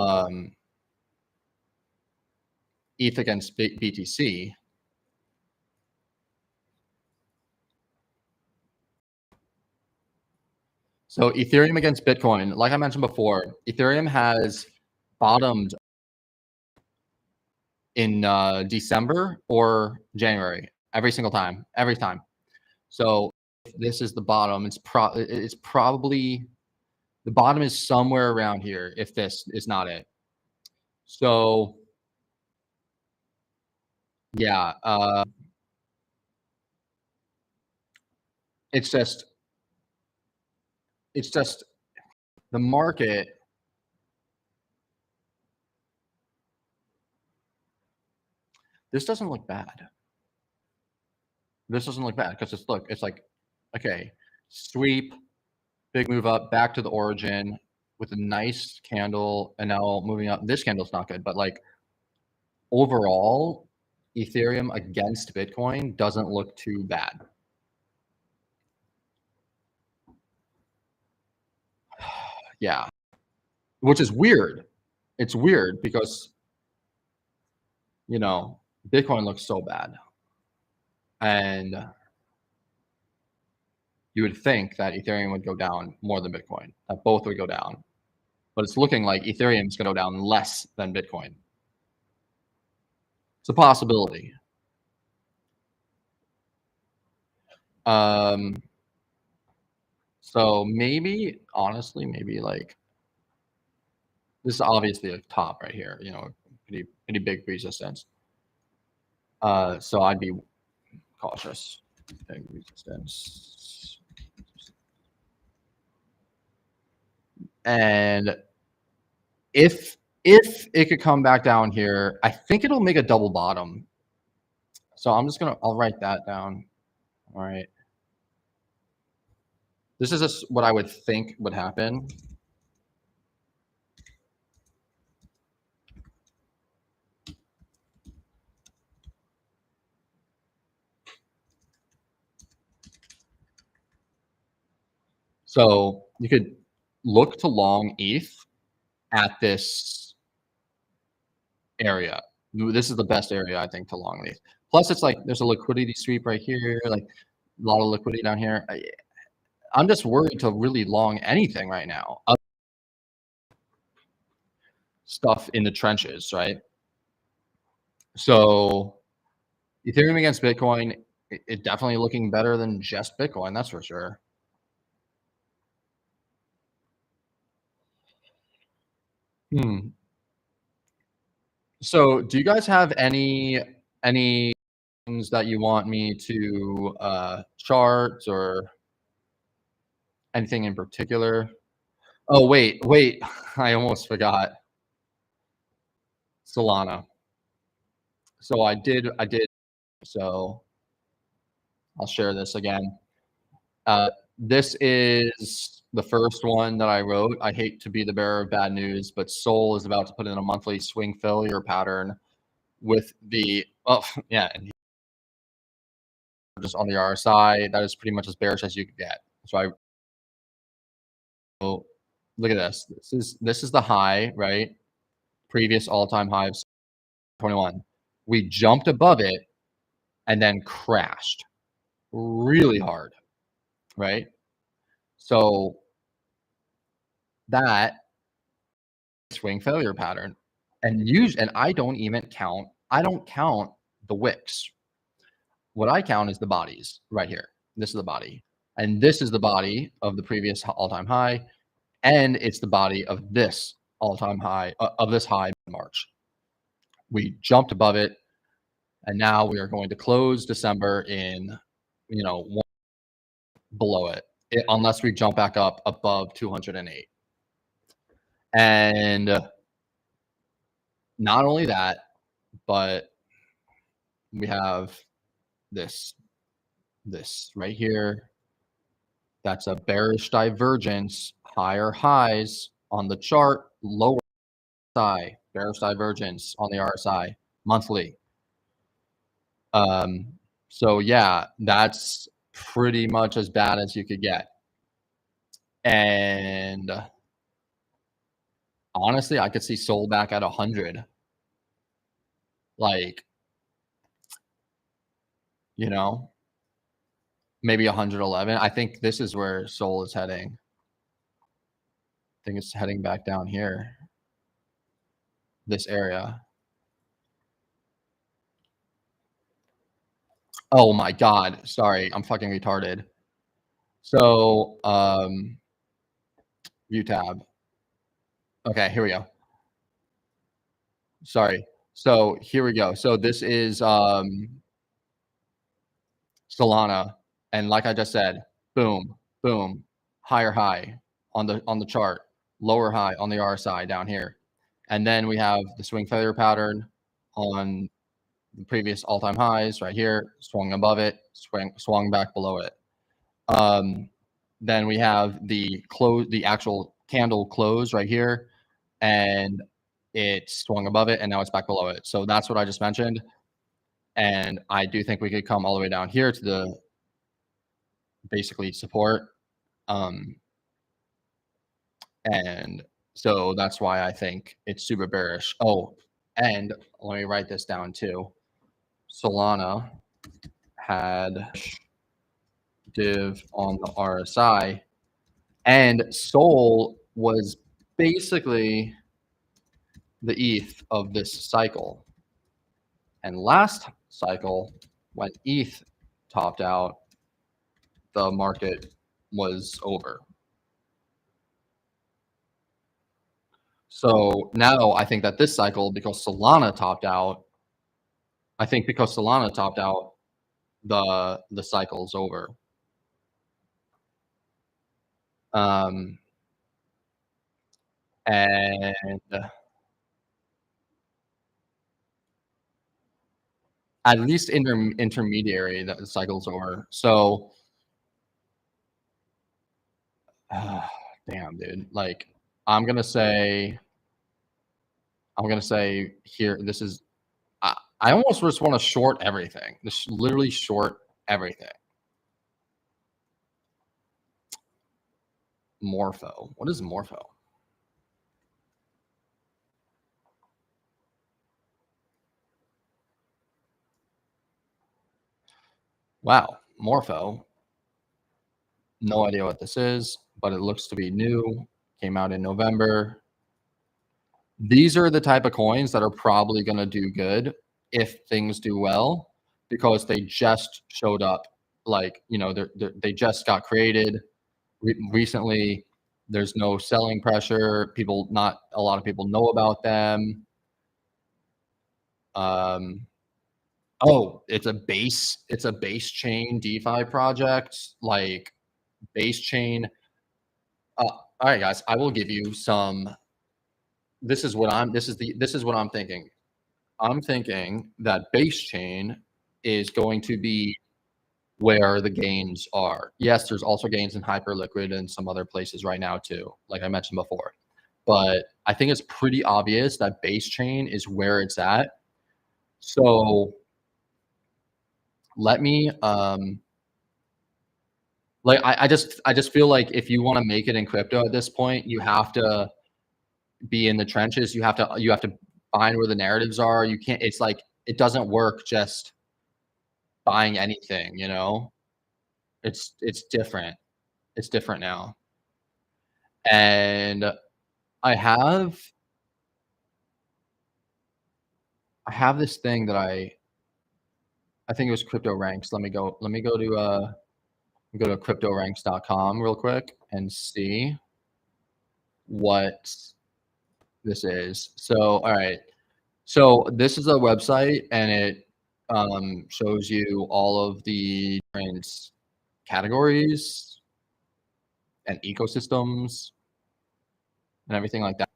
ETH against BTC. So Ethereum against Bitcoin, like I mentioned before, Ethereum has bottomed in December or January every single time, every time. So if this is the bottom, it's probably the bottom is somewhere around here if this is not it. So yeah, it's just the market. This doesn't look bad. This doesn't look bad because it's like, okay, sweep, big move up, back to the origin with a nice candle, and now moving up. This candle's not good, but like overall, Ethereum against Bitcoin doesn't look too bad. Yeah, which is weird. It's weird because, Bitcoin looks so bad. And you would think that Ethereum would go down more than Bitcoin, that both would go down. But it's looking like Ethereum is going to go down less than Bitcoin. It's a possibility. So maybe, honestly, maybe like this is obviously a top right here, pretty big resistance. So I'd be cautious. Big resistance. And if it could come back down here, I think it'll make a double bottom. So I'm just I'll write that down. All right. This is just what I would think would happen. So you could look to long ETH at this area. This is the best area, I think, to long ETH. Plus, it's like there's a liquidity sweep right here, like a lot of liquidity down here. I'm just worried to really long anything right now. Stuff in the trenches, right? So Ethereum against Bitcoin, it definitely looking better than just Bitcoin, that's for sure. So do you guys have any things that you want me to chart or anything in particular? Oh, wait, I almost forgot Solana. So I did, so I'll share this again. This is the first one that I wrote. I hate to be the bearer of bad news, but Sol is about to put in a monthly swing failure pattern with the, and just on the RSI. That is pretty much as bearish as you could get. So look at this. This is the high, right? Previous all-time high of 21. We jumped above it and then crashed really hard, right? So that swing failure pattern, and I don't count the wicks. What I count is the bodies right here. This is the body, and this is the body of the previous all-time high, and it's the body of this all-time high of this high in March. We jumped above it, and now we are going to close December in, below it, unless we jump back up above 208. And not only that, but we have this right here. That's a bearish divergence, higher highs on the chart, lower RSI, bearish divergence on the RSI monthly. So yeah, that's pretty much as bad as you could get. And honestly, I could see Sol back at 100. Like, maybe 111. I think this is where Sol is heading. I think it's heading back down here, this area. Oh my God. Sorry, I'm fucking retarded. So, view tab. Okay, here we go. Sorry. So here we go. So this is Solana, and like I just said, boom, boom, higher high on the chart, lower high on the RSI down here, and then we have the swing failure pattern on the previous all-time highs right here, swung above it, swung back below it. Then we have the actual candle close right here, and it swung above it, and now it's back below it. So that's what I just mentioned. And I do think we could come all the way down here to the basically support. And so that's why I think it's super bearish. Oh, and let me write this down too. Solana had div on the RSI, and Sol was basically the ETH of this cycle. And last cycle, when ETH topped out, the market was over. So now I think that this cycle, because Solana topped out, the cycle's over. And at least intermediary, that the cycle's over. So Damn, dude. Like, I'm gonna say, here. This is. I almost just want to short everything. Just literally short everything. Morpho. What is Morpho? Wow, Morpho. No idea what this is, but it looks to be new. Came out in November. These are the type of coins that are probably going to do good if things do well, because they just showed up. Like, you know, they just got created recently. There's no selling pressure. Not a lot of people know about them. Oh, it's a base chain DeFi project, like base chain. All right, guys, I will give you some. This is what I'm thinking. I'm thinking that base chain is going to be where the gains are. Yes, there's also gains in Hyperliquid and some other places right now too, like I mentioned before. But I think it's pretty obvious that base chain is where it's at. So let me like I just feel like if you want to make it in crypto at this point, you have to be in the trenches. You have to find where the narratives are. You can't. It's like it doesn't work just buying anything. You know, it's different. It's different now. And I have this thing that I think it was crypto ranks. Let me go to cryptoranks.com real quick and see what this is. So, all right. So this is a website, and it shows you all of the different categories and ecosystems and everything like that.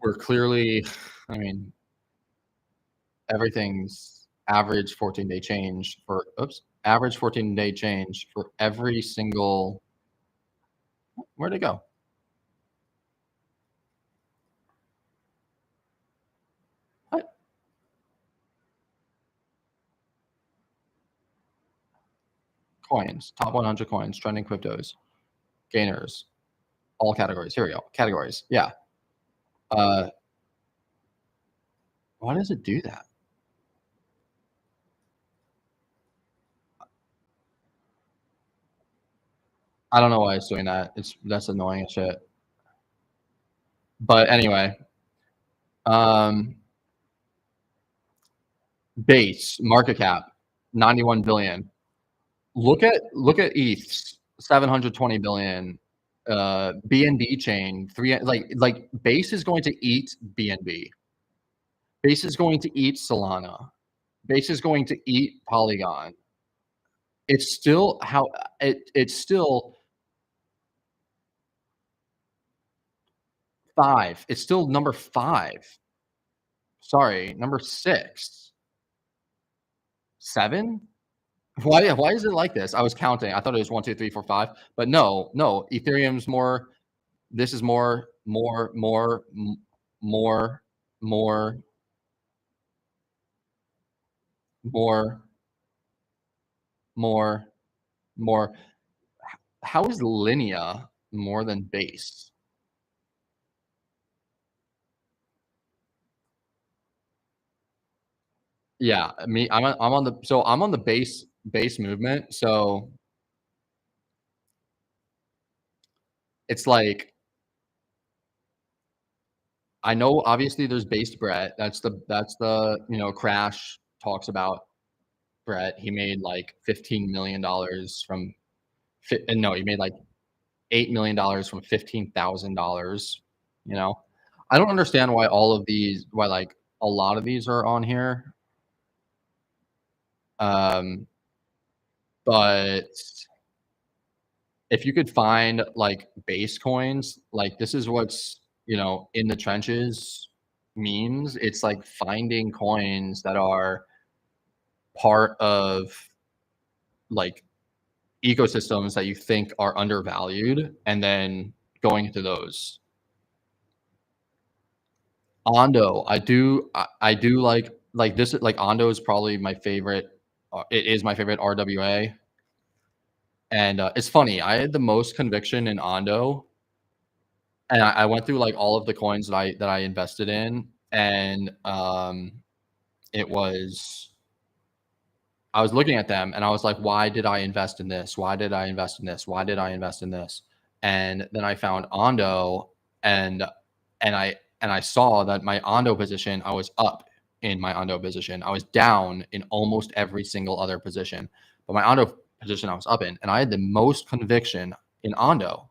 We're clearly, I mean, everything's average 14-day change for, average 14-day change for every single, where'd it go? What? Coins, top 100 coins, trending cryptos, gainers, all categories. Here we go. Categories. Yeah. Why does it do that? I don't know why it's doing that. That's annoying as shit. But anyway, base market cap 91 billion. Look at ETH's 720 billion. BNB chain 3, like base is going to eat BNB. Base is going to eat Solana. Base is going to eat Polygon. It's still it's still 5. It's still number 5. Sorry, number 6. 7? Why is it like this? I was counting. I thought it was 1, 2, 3, 4, 5. But no. Ethereum's more. This is more, more, more, more, more, more, more, more. How is Linea more than base? Yeah, I'm on the base movement. So it's like, I know obviously there's base Brett. That's the Crash talks about Brett. He made like $15 million from no, he made like $8 million from $15,000. You know, I don't understand why like a lot of these are on here. But if you could find like base coins, like this is what's in the trenches means. It's like finding coins that are part of like ecosystems that you think are undervalued and then going into those. Ondo, I do like this, like Ondo is probably my favorite. It is my favorite RWA. And it's funny, I had the most conviction in Ondo, and I went through like all of the coins that I invested in, and it was I was looking at them and I was like, why did I invest in this? Why did I invest in this? Why did I invest in this? And then I found Ondo, and I saw that my Ondo position, I was up in my Ondo position. I was down in almost every single other position. But my Ondo position I was up in, and I had the most conviction in Ondo,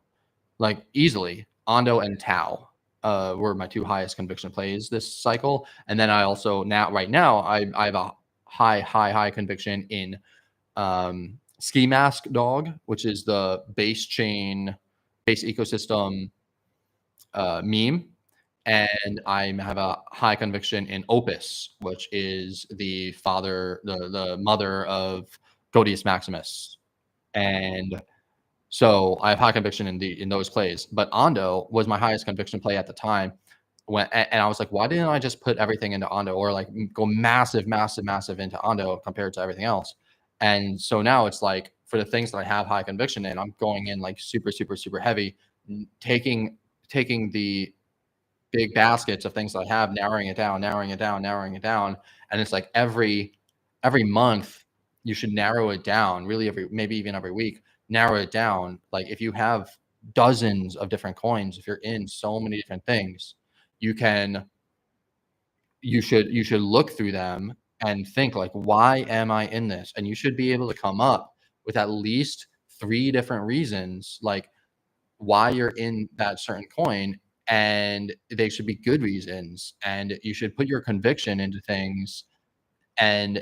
like easily. Ondo and Tau were my two highest conviction plays this cycle. And then I also right now I have a high conviction in Ski Mask Dog, which is the base ecosystem meme. And I have a high conviction in Opus, which is the mother of Godius Maximus. And so I have high conviction in those plays. But Ondo was my highest conviction play at the time. And I was like, why didn't I just put everything into Ondo, or like go massive into Ondo compared to everything else? And so now it's like, for the things that I have high conviction in, I'm going in like super heavy, taking the big baskets of things that I have, narrowing it down. And it's like every month you should narrow it down, really maybe even every week, narrow it down. Like if you have dozens of different coins, if you're in so many different things, you should look through them and think like, why am I in this? And you should be able to come up with at least 3 different reasons, like why you're in that certain coin, and they should be good reasons. And you should put your conviction into things, and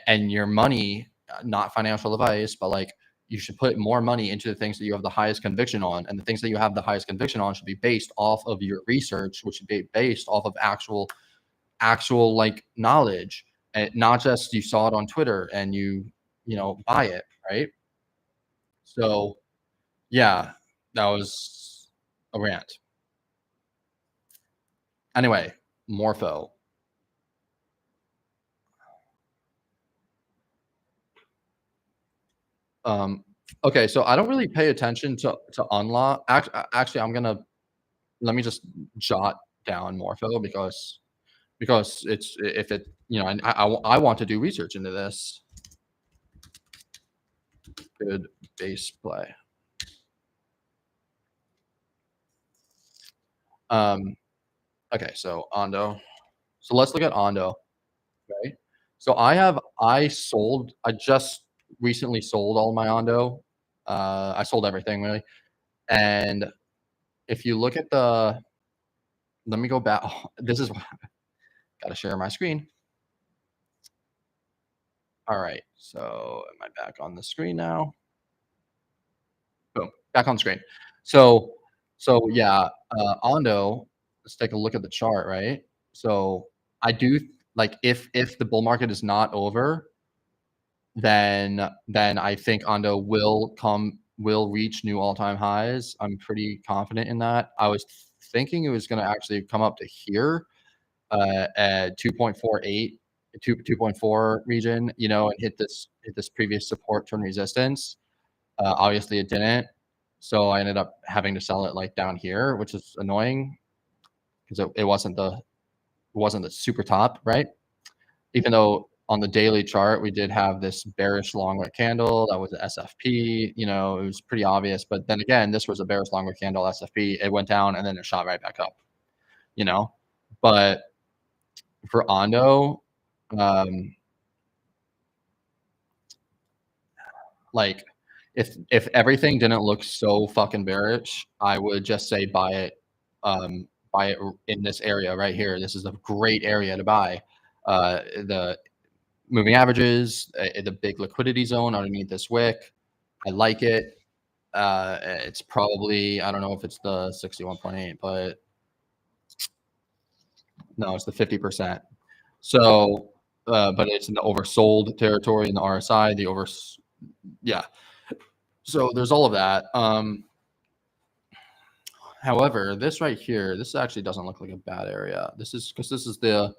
your money, not financial advice, but like you should put more money into the things that you have the highest conviction on. And the things that you have the highest conviction on should be based off of your research, which should be based off of actual like knowledge, and not just you saw it on Twitter and you buy it, right? So yeah, that was a rant. Anyway, Morpho. Okay, so I don't really pay attention to unlock. Actually, let me just jot down Morpho, because it's, if it, I want to do research into this. Good base play. Okay, so Ondo. So let's look at Ondo, right? So I just recently sold all my Ondo. I sold everything really. And if you look at let me go back. This is got to share my screen. All right. So am I back on the screen now? Boom, back on screen. So yeah, Ondo, let's take a look at the chart, right? So I do like, if the bull market is not over, then I think Ondo will reach new all-time highs. I'm pretty confident in that. I was thinking it was going to actually come up to here at 2.48, 2.4 region, and hit this previous support turn resistance. Obviously it didn't. So I ended up having to sell it like down here, which is annoying because it wasn't the super top, right? Even though on the daily chart we did have this bearish long wick candle that was an SFP, it was pretty obvious. But then again, this was a bearish long wick candle SFP. It went down and then it shot right back up, But for Ondo, like if everything didn't look so fucking bearish, I would just say buy it in this area right here. This is a great area to buy. The moving averages, the big liquidity zone underneath this wick. I like it. It's probably, I don't know if it's the 61.8, but no, it's the 50%. So, but it's in the oversold territory in the RSI, yeah. So there's all of that. However, this right here, this actually doesn't look like a bad area. This is because this is the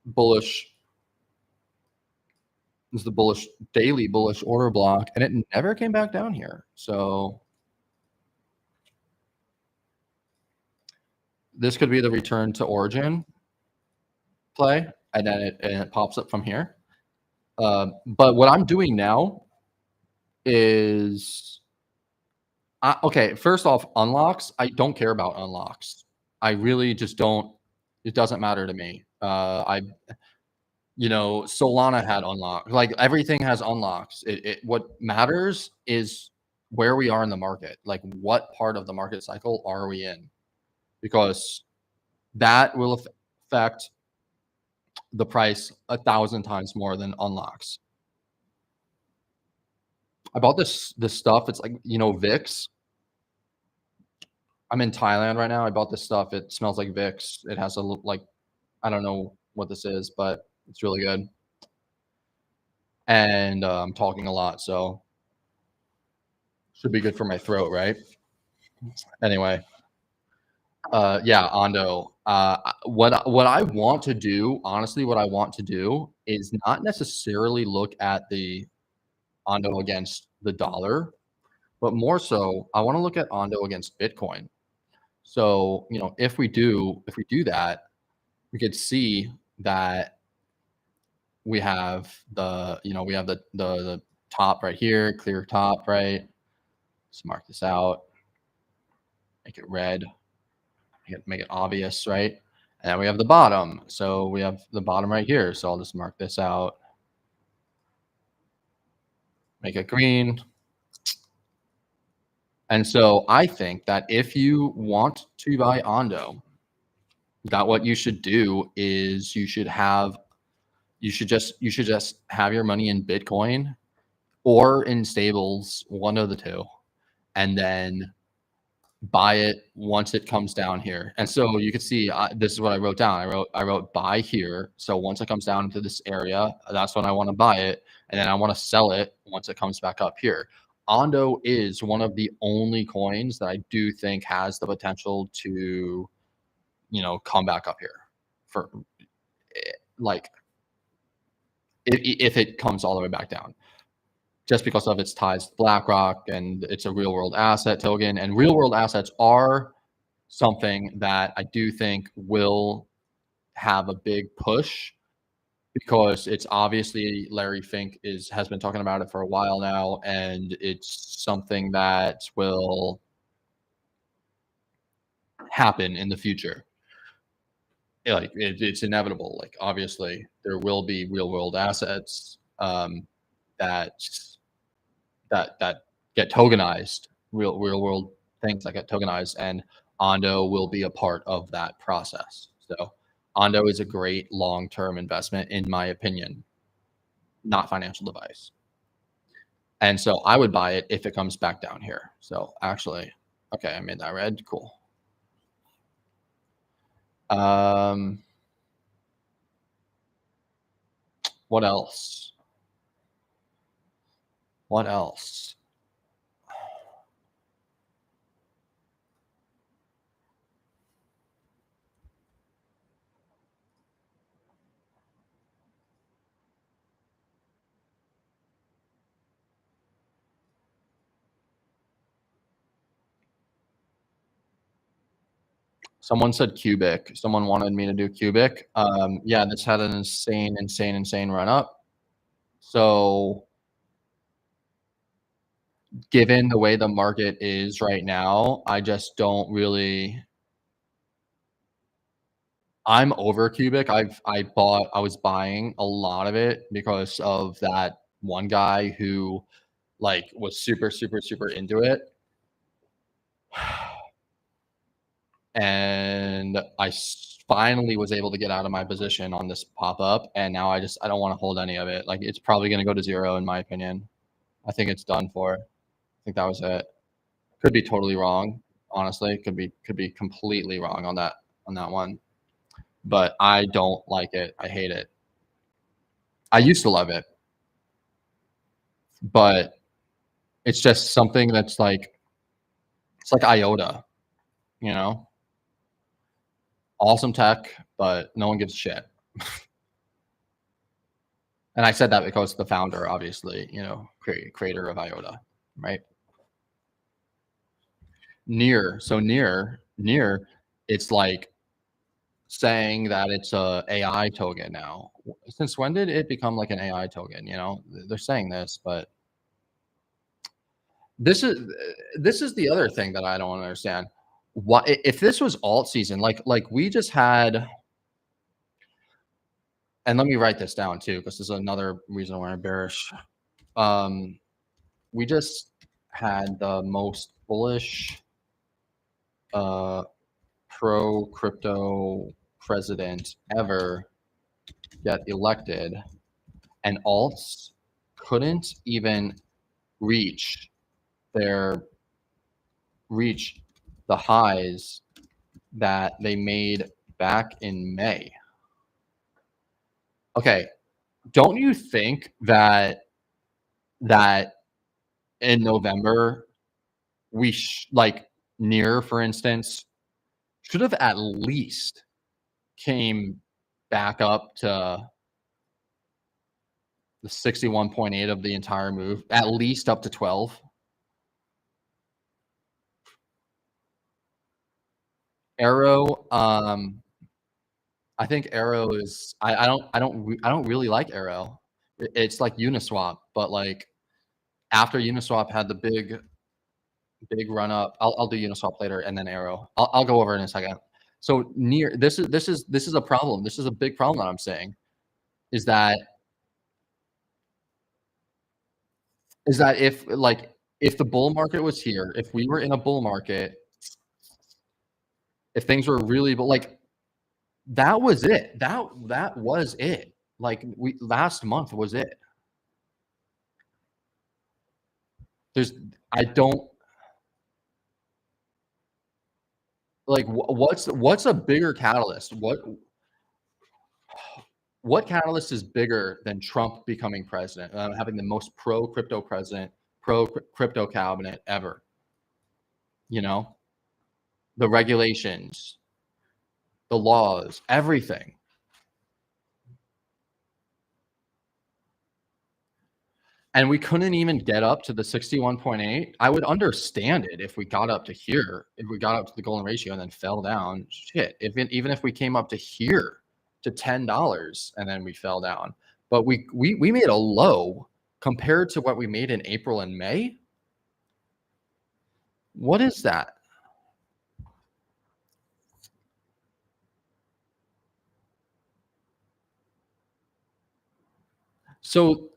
bullish. This is the bullish daily bullish order block, and it never came back down here. So this could be the return to origin play, and then it pops up from here. But what I'm doing now is, okay, first off, unlocks. I don't care about unlocks. I really just don't. It doesn't matter to me. Solana had unlocks. Like everything has unlocks. What matters is where we are in the market. Like what part of the market cycle are we in? Because that will affect the price 1,000 times more than unlocks. I bought this stuff. It's like, Vicks. I'm in Thailand right now. I bought this stuff. It smells like Vicks. It has a look like, I don't know what this is, but it's really good. And I'm talking a lot, so should be good for my throat, right? Anyway, yeah, Ondo. What I want to do, honestly, what I want to do is not necessarily look at the Ondo against the dollar, but more so, I want to look at Ondo against Bitcoin. So, if we do that, we could see that we have the top right here, clear top, right? Let's mark this out, make it red, make it obvious, right? And then we have the bottom. So we have the bottom right here. So I'll just mark this out, make it green. And so I think that if you want to buy Ondo, that what you should do is you should just have your money in Bitcoin or in stables, one of the two, and then buy it once it comes down here. And so you can see, this is what I wrote down. I wrote buy here. So once it comes down into this area, that's when I want to buy it. And then I want to sell it once it comes back up here. Ondo is one of the only coins that I do think has the potential to, come back up here for like, if it comes all the way back down, just because of its ties to BlackRock, and it's a real world asset token, and real world assets are something that I do think will have a big push, because it's obviously Larry Fink has been talking about it for a while now, and it's something that will happen in the future. Like it's inevitable. Like obviously there will be real world assets that get tokenized, real world things that get tokenized, and Ondo will be a part of that process. So Ondo is a great long-term investment, in my opinion, not financial advice. And so I would buy it if it comes back down here. So actually, okay, I made that red. Cool. What else? What else? Someone said cubic. Someone wanted me to do cubic. Yeah, this had an insane run up. So given the way the market is right now, I just don't really. I'm over cubic. I was buying a lot of it because of that one guy who was super into it. And I finally was able to get out of my position on this pop up, and now I don't want to hold any of it. Like it's probably going to go to zero in my opinion. I think it's done for. I think that was it. Could be totally wrong, honestly. Could be completely wrong on that one. But I don't like it. I hate it. I used to love it, but It's just something that's like, it's like IOTA, you know? Awesome tech, but no one gives a shit. And I said that because the founder, obviously, you know, creator of IOTA, right? Near, it's like saying that it's a AI token now. Since when did it become like an AI token? You know, they're saying this, but this is this is the other thing that I don't understand. What if this was alt season? Like we just had, and let me write this down too, because this is another reason why I'm bearish. We just had the most bullish pro crypto president ever get elected, and alts couldn't even reach their reach the highs that they made back in May. Okay, don't you think that in November we like Near, for instance, should have at least came back up to the 61.8 of the entire move, at least up to 12. Arrow, I think Arrow is, I don't really like Arrow. It's like Uniswap, but like after Uniswap had the big run up, I'll do Uniswap later and then Arrow. I'll go over it in a second. So Near, this is a problem. This is a big problem that I'm saying, is that if the bull market was here, if we were in a bull market, if things were really, but like that was it. That was it. Like we last month was it. There's I don't like what's a bigger catalyst? What catalyst is bigger than Trump becoming president, having the most pro crypto president, pro crypto cabinet ever? You know, the regulations, the laws, everything. And we couldn't even get up to the 61.8. I would understand it if we got up to here, if we got up to the golden ratio and then fell down. Shit, even if we came up to here to $10 and then we fell down, but we made a low compared to what we made in April and May. What is that? So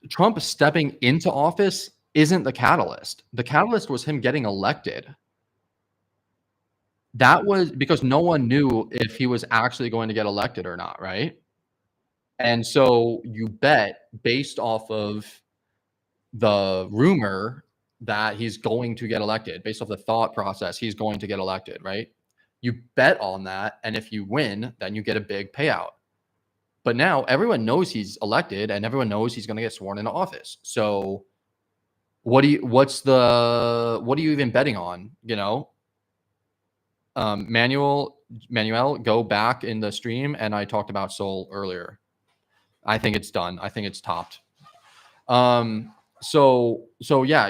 Trump stepping into office isn't the catalyst. The catalyst was him getting elected. That was because no one knew if he was actually going to get elected or not, right? And so you bet based off of the rumor that he's going to get elected, based off the thought process, he's going to get elected, right? You bet on that. And if you win, then you get a big payout. But now everyone knows he's elected and everyone knows he's going to get sworn into office. So what are you even betting on? You know, Manuel, go back in the stream. And I talked about Sol earlier. I think it's done. I think it's topped. So yeah,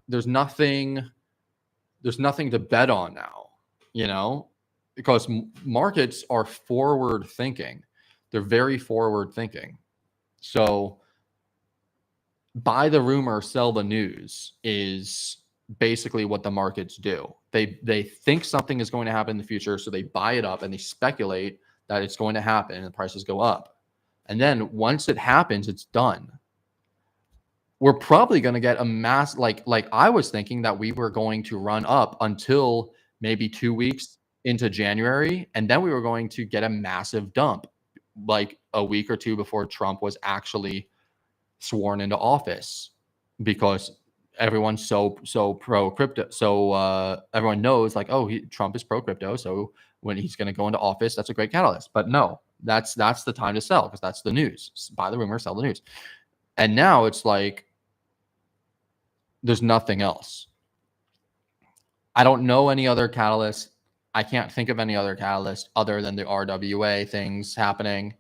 there's nothing to bet on now, you know, because markets are forward thinking. They're very forward thinking. So buy the rumor, sell the news is basically what the markets do. They think something is going to happen in the future, so they buy it up and they speculate that it's going to happen and the prices go up. And then once it happens, it's done. We're probably going to get a mass, like I was thinking that we were going to run up until maybe 2 weeks into January, and then we were going to get a massive dump like a week or two before Trump was actually sworn into office, because everyone's so pro crypto. So everyone knows like, oh, Trump is pro crypto, so when he's going to go into office, that's a great catalyst. But no, that's the time to sell, because that's the news. Buy the rumor, sell the news. And now it's like There's nothing else. I don't know any other catalyst. I can't think of any other catalyst other than the RWA things happening.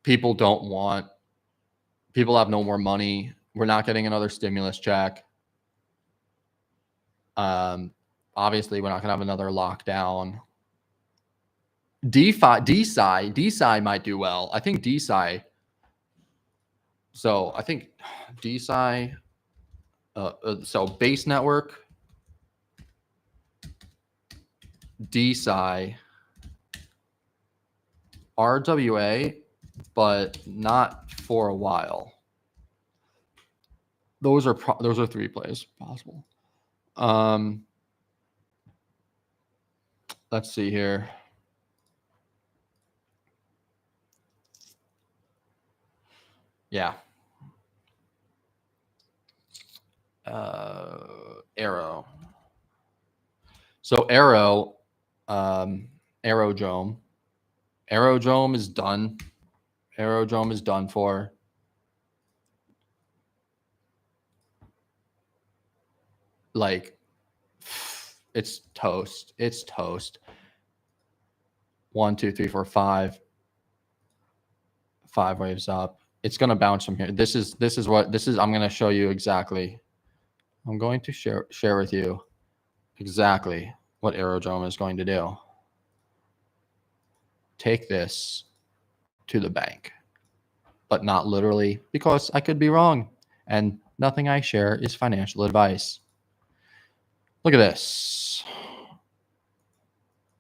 People have no more money. We're not getting another stimulus check. Obviously, we're not going to have another lockdown. DeSci might do well. I think DeSci. So I think DeSci. So base network, DeSci, RWA, but not for a while. Those are 3 plays possible. Let's see here. Yeah. Arrow. So Arrow, Aerodrome. Aerodrome is done. Aerodrome is done for. Like, it's toast. It's toast. 1, 2, 3, 4, 5. 5 waves up. It's going to bounce from here. This is I'm going to show you exactly. I'm going to share with you exactly what Aerodrome is going to do. Take this to the bank, but not literally, because I could be wrong, and nothing I share is financial advice. Look at this.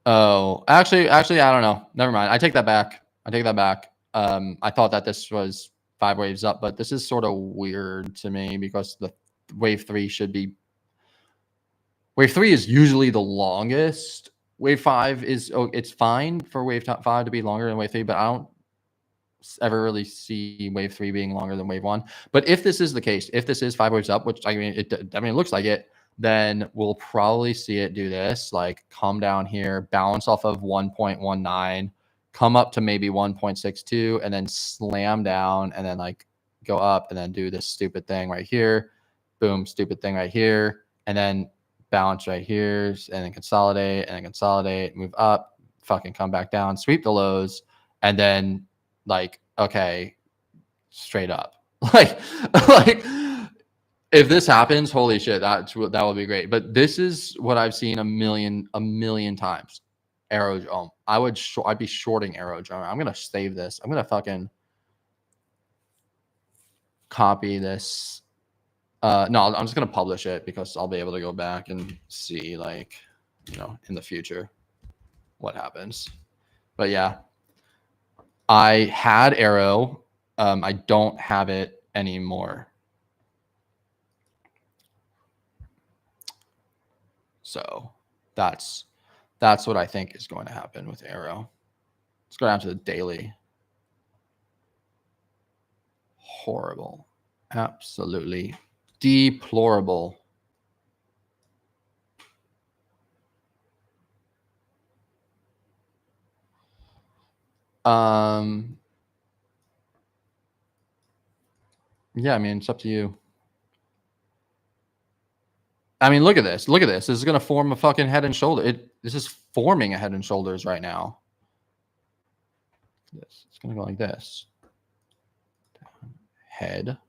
Oh, actually, I don't know. Never mind. I take that back. I thought that this was 5 waves up, but this is sort of weird to me because the wave 3 should be. Wave 3 is usually the longest. Wave 5 is, it's fine for wave 5 to be longer than wave 3, but I don't ever really see wave 3 being longer than wave 1. But if this is the case, if this is 5 waves up, which it looks like it, then we'll probably see it do this, like come down here, bounce off of 1.19, come up to maybe 1.62, and then slam down, and then like go up, and then do this stupid thing right here. Boom, stupid thing right here, and then bounce right here, and then consolidate, move up, fucking come back down, sweep the lows, and then like, okay, straight up. like if this happens, holy shit, that would be great. But this is what I've seen a million times. Aerodrome. I'd be shorting Aerodrome. I'm gonna save this. I'm gonna fucking copy this. No, I'm just gonna publish it because I'll be able to go back and see, like, in the future what happens. But yeah, I had Arrow. I don't have it anymore. So that's what I think is going to happen with Arrow. Let's go down to the daily. Horrible. Absolutely deplorable. Yeah, I mean, it's up to you. I mean, look at this. Look at this. This is going to form a fucking head and shoulder. This is forming a head and shoulders right now. It's going to go like this. Down, head.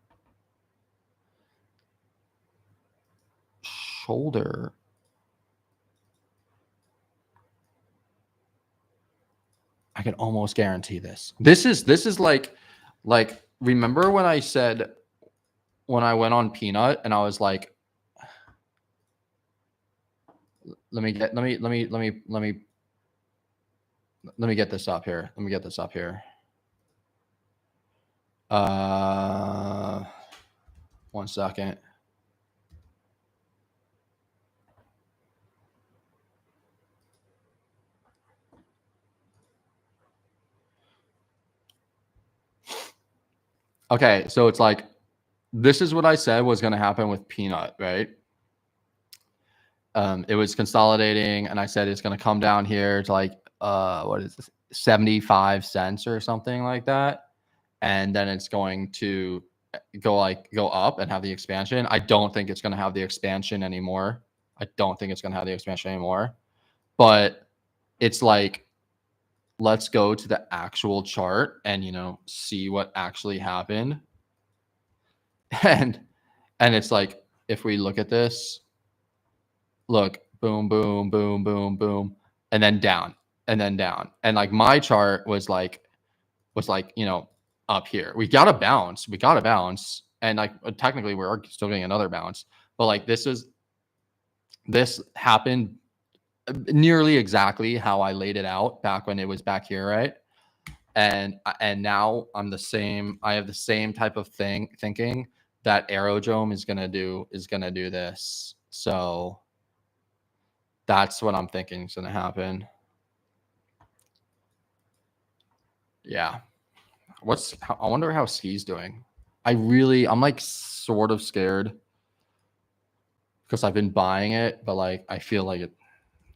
Shoulder. I can almost guarantee this. This is like remember when I said, when I went on Peanut and I was like, let me get this up here. Let me get this up here. 1 second. Okay, so it's like, this is what I said was going to happen with Peanut, right? It was consolidating, and I said it's going to come down here to like, what is this, 75 cents or something like that. And then it's going to go up and have the expansion. I don't think it's going to have the expansion anymore. But it's like, let's go to the actual chart and, you know, see what actually happened. And it's like, if we look at this, look, boom, boom, boom, boom, boom, and then down, and then down. And like my chart was like, you know, up here. We got to bounce. And like technically we're still getting another bounce. But like this happened nearly exactly how I laid it out back when it was back here, right? And now I have the same type of thinking that Aerodrome is gonna do this. So that's what I'm thinking is gonna happen. Yeah. I wonder how Ski's doing. I'm like sort of scared because I've been buying it, but like I feel like it's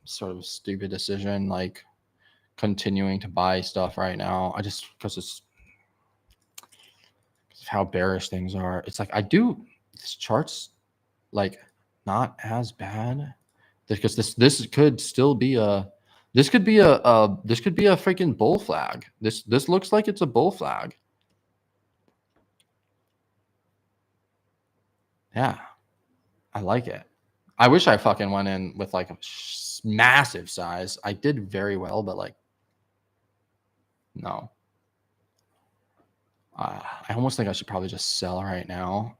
sort of a stupid decision, like continuing to buy stuff right now. Because it's how bearish things are. It's like this chart's like not as bad because this could still be a freaking bull flag. This looks like it's a bull flag. Yeah, I like it. I wish I fucking went in with like a massive size. I did very well, but like, no. I almost think I should probably just sell right now.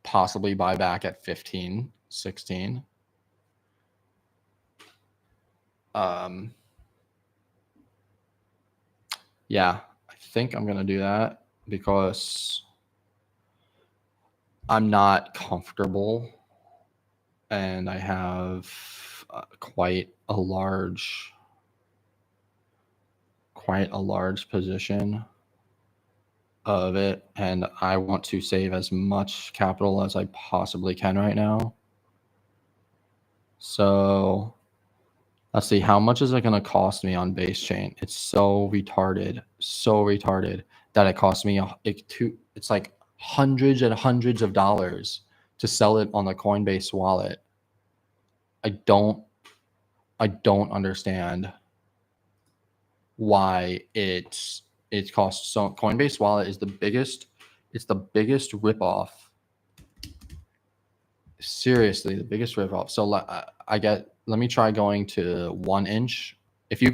Possibly buy back at 15, 16. Yeah, I think I'm going to do that because I'm not comfortable and I have quite a large position of it, and I want to save as much capital as I possibly can right now. So let's see, how much is it going to cost me on base chain? It's so retarded that it costs me it's like hundreds and hundreds of dollars to sell it on the Coinbase wallet. I don't understand why it costs so. Coinbase wallet is the biggest ripoff. Seriously, the biggest ripoff. So let me try going to 1 inch. If you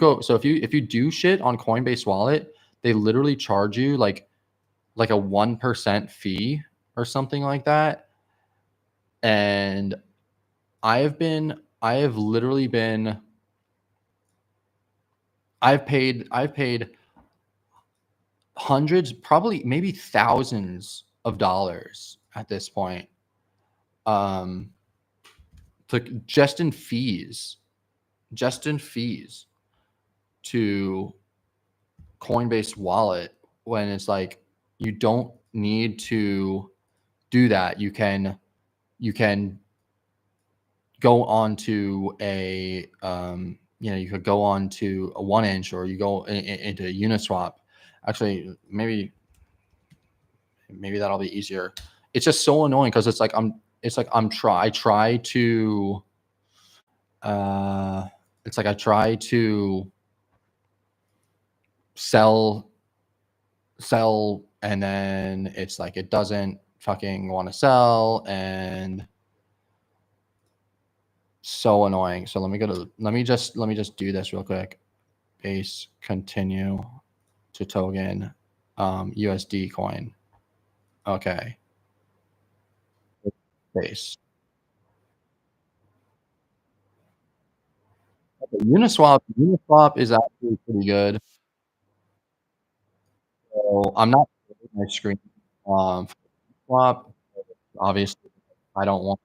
do shit on Coinbase wallet, they literally charge you like a 1% fee or something like that. And I've paid hundreds, probably maybe thousands of dollars at this point. Just in fees to Coinbase wallet, when it's like, you don't need to do that. You can go on to a you could go on to a 1 inch, or you go into Uniswap. Actually, maybe that'll be easier. It's just so annoying because I try to sell, and then it's like it doesn't fucking want to sell, and so annoying. So let me just do this real quick. Base, continue to token, USD coin. Okay. Base. Okay, Uniswap is actually pretty good. So I'm not my screen swap. Obviously, I don't want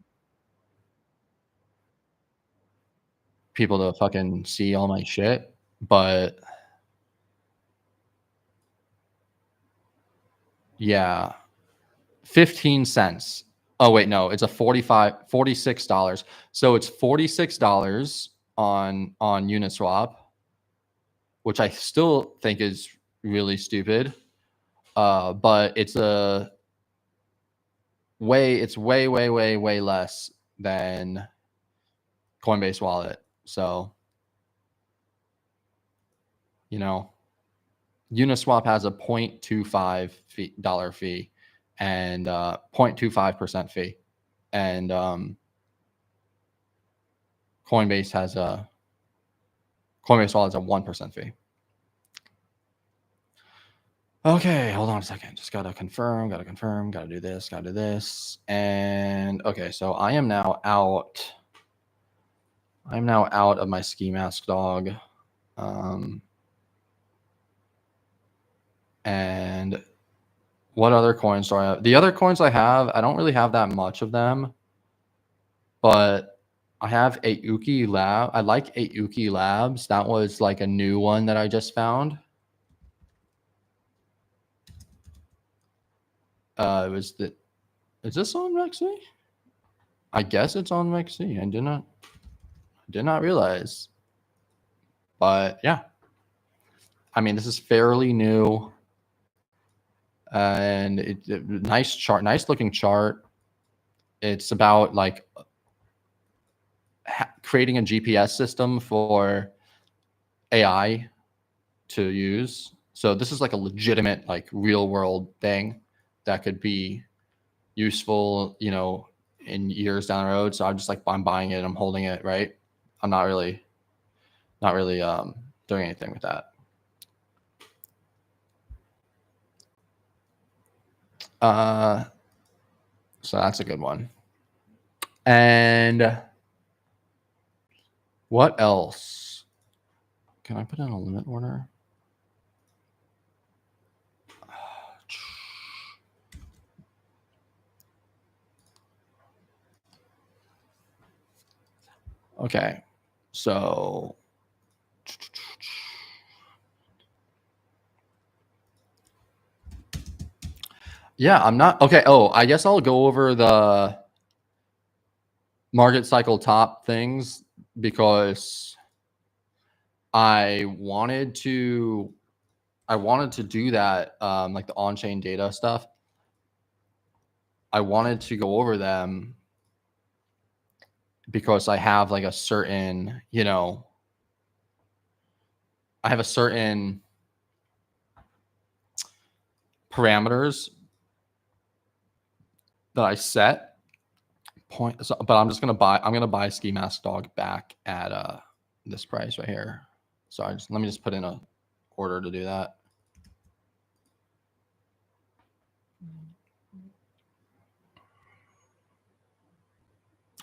people to fucking see all my shit, but yeah, 15 cents. Oh wait, no, it's a $46. So it's $46 on Uniswap, which I still think is really stupid. But it's way less than Coinbase wallet. So, you know, Uniswap has a 0.25 dollar fee and 0.25% fee, and Coinbase has a Coinbase wallet has a 1% fee. Okay, hold on a second. Just gotta confirm, gotta do this. And okay, so I am now out. I'm now out of my ski mask dog. And what other coins do I have? The other coins I have, I don't really have that much of them, but I have Auki Lab. I like Auki Labs. That was like a new one that I just found. Is this on Mexi? I guess it's on Mexi. I did not realize. But yeah, I mean, this is fairly new, and nice chart, nice looking chart. It's about like creating a GPS system for AI to use. So this is like a legitimate, like real world thing that could be useful, you know, in years down the road. So I'm just like, I'm buying it, I'm holding it, right? I'm not really doing anything with that. So that's a good one. And what else? Can I put in a limit order? Okay, so yeah, I'm not okay. Oh, I guess I'll go over the market cycle top things because I wanted to do that, like the on-chain data stuff. I wanted to go over them because I have like a certain, you know, I have a certain parameters that I set point. So, but I'm gonna buy Ski Mask Dog back at this price right here. So let me just put in a order to do that.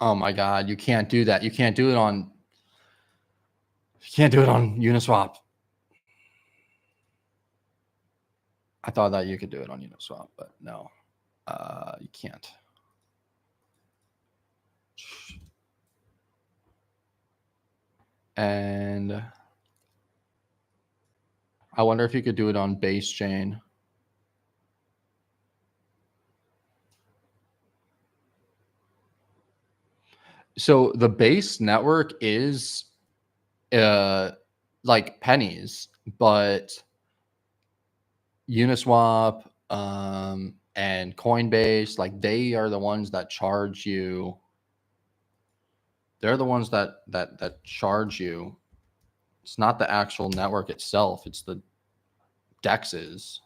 Oh my God, you can't do that. You can't do it on Uniswap. I thought that you could do it on Uniswap, but no, you can't. And I wonder if you could do it on Base Chain. So the Base network is like pennies, but Uniswap and Coinbase, like they are the ones that charge you. They're the ones that charge you. It's not the actual network itself, it's the DEXs.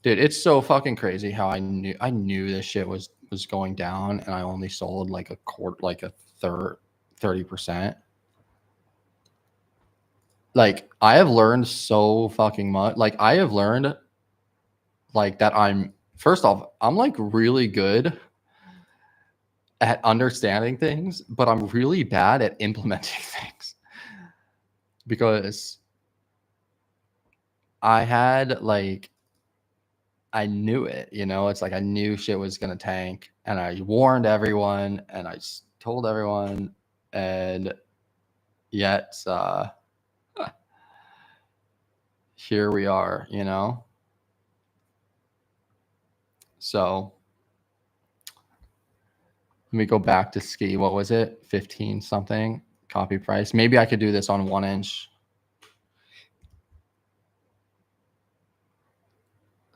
Dude, it's so fucking crazy how I knew this shit was going down, and I only sold like a quarter, like a third, 30%. Like I have learned so fucking much. Like I have learned like that first off, I'm like really good at understanding things, but I'm really bad at implementing things because I had like, I knew it, you know, it's like I knew shit was going to tank, and I warned everyone and I told everyone, and yet here we are, you know? So let me go back to ski. What was it? 15 something copy price. Maybe I could do this on 1 inch.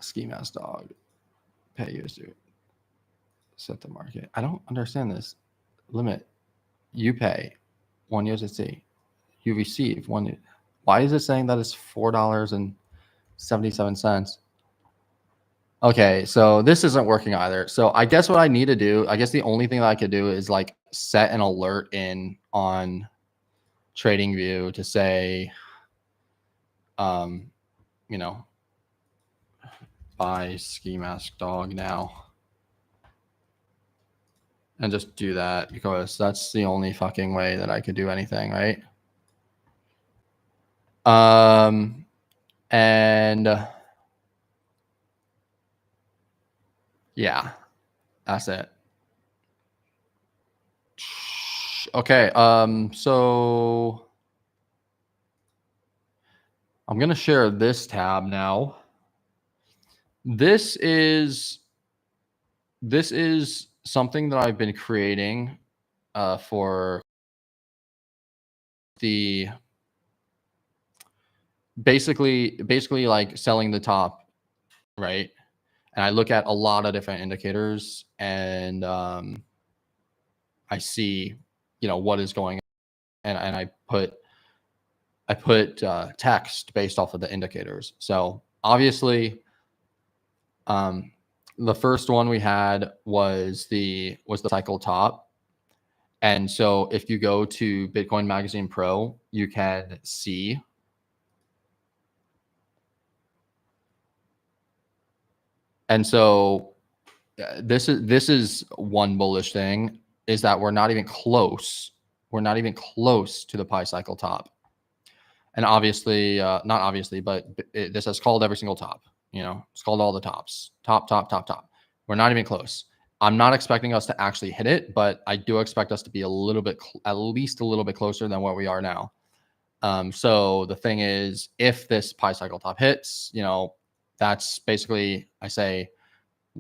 ski mask dog. Pay USD. Set the market. I don't understand this. Limit. You pay 1 USDC. You receive 1. Why is it saying that it's $4.77? Okay, so this isn't working either. So I guess what I need to do, I guess the only thing that I could do is like set an alert in on TradingView to say, you know, buy ski mask dog now. And just do that because that's the only fucking way that I could do anything, right? And yeah, that's it. Okay, so I'm gonna share this tab now. This is something that I've been creating for the basically like selling the top, right? And I look at a lot of different indicators and I see, you know, what is going on, and I put text based off of the indicators. So obviously, the first one we had was the cycle top. And so if you go to Bitcoin Magazine Pro, you can see and so this is one bullish thing, is that we're not even close. We're not even close to the pi cycle top. And obviously, not obviously, but this has called every single top. You know, it's called all the tops. Top. We're not even close. I'm not expecting us to actually hit it, but I do expect us to be a little bit, at least a little bit closer than where we are now. So the thing is, if this pi cycle top hits, you know, that's basically, I say,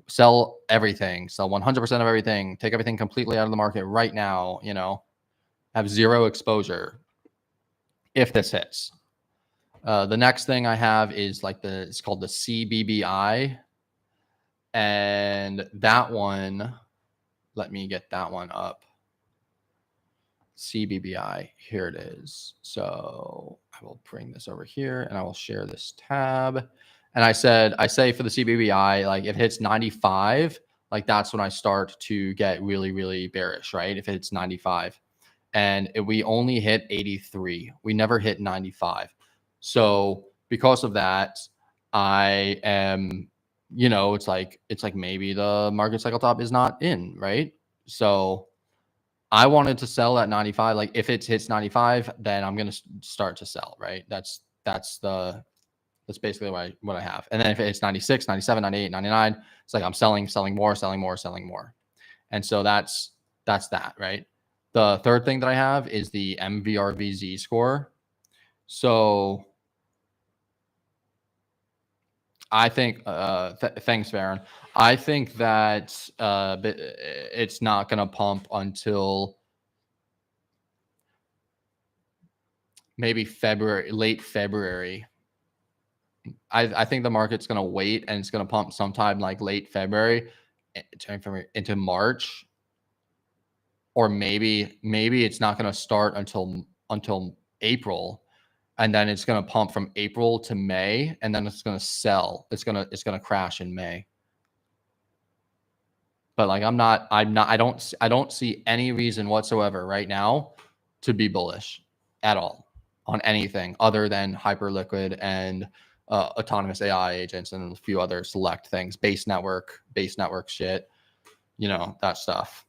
sell everything, sell 100% of everything, take everything completely out of the market right now, you know, have zero exposure if this hits. The next thing I have is like it's called the CBBI. And that one, let me get that one up. CBBI, here it is. So I will bring this over here and I will share this tab. And I say for the CBBI, like if it hits 95, like that's when I start to get really, really bearish, right? If it hits 95. And we only hit 83. We never hit 95. So because of that, I am, you know, it's like maybe the market cycle top is not in, right? So I wanted to sell at 95. Like if it hits 95, then I'm going to start to sell, right? That's basically what I have. And then if it's 96, 97, 98, 99, it's like I'm selling more. And so that's that, right? The third thing that I have is the MVRVZ score. So I think, thanks, Baron. I think that it's not going to pump until maybe February, late February. I think the market's going to wait and it's going to pump sometime like late February into March. Or maybe it's not going to start until April. And then it's going to pump from April to May, and then it's going to sell. It's going to crash in May. But like I don't see any reason whatsoever right now to be bullish at all on anything other than Hyperliquid and autonomous AI agents and a few other select things, base network shit, you know, that stuff.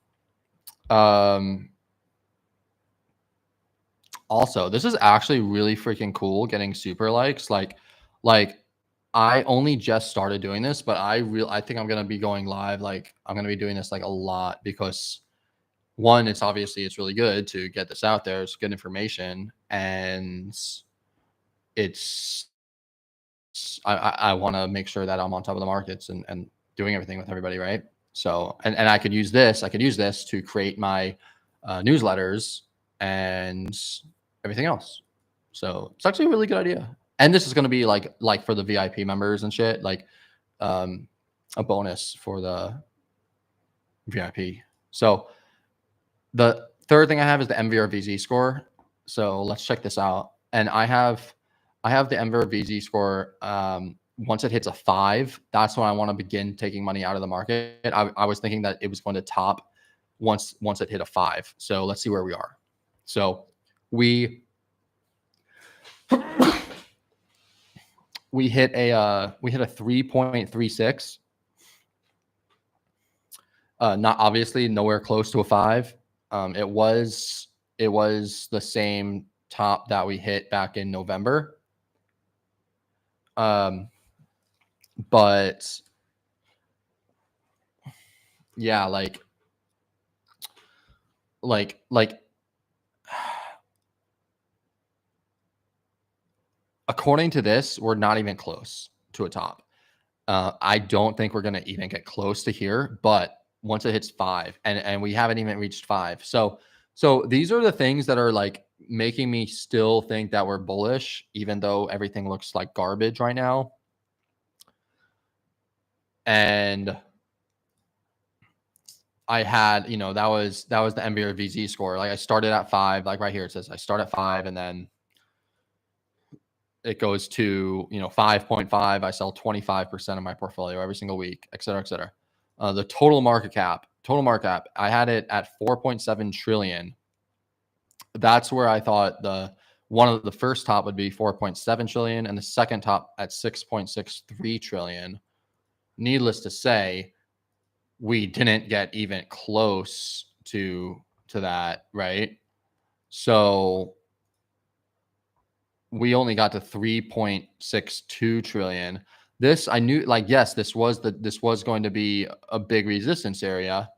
Also, this is actually really freaking cool, getting super likes. Like I only just started doing this, but I think I'm going to be going live. Like I'm going to be doing this like a lot because one, it's really good to get this out there. It's good information. And I want to make sure that I'm on top of the markets and doing everything with everybody. Right. So, and I could use this to create my newsletters and everything else. So it's actually a really good idea. And this is going to be like for the VIP members and shit. Like a bonus for the VIP. So the third thing I have is the MVRVZ score. So let's check this out. And I have the MVRVZ score. Once it hits a 5, that's when I want to begin taking money out of the market. I was thinking that it was going to top once it hit a 5. So let's see where we are. So we hit a 3.36. Not obviously nowhere close to a 5. It was the same top that we hit back in November. But yeah, like according to this, we're not even close to a top. I don't think we're going to even get close to here, but once it hits 5, and we haven't even reached 5. So these are the things that are like making me still think that we're bullish, even though everything looks like garbage right now. And I had, that was the MVRVZ score. Like I started at 5, like right here, it says I start at 5 and then it goes to, 5.5. I sell 25% of my portfolio every single week, et cetera, et cetera. The total market cap, I had it at 4.7 trillion. That's where I thought one of the first top would be 4.7 trillion and the second top at 6.63 trillion. Needless to say, we didn't get even close to that, right? So we only got to 3.62 trillion. This I knew, like, yes, this was going to be a big resistance area.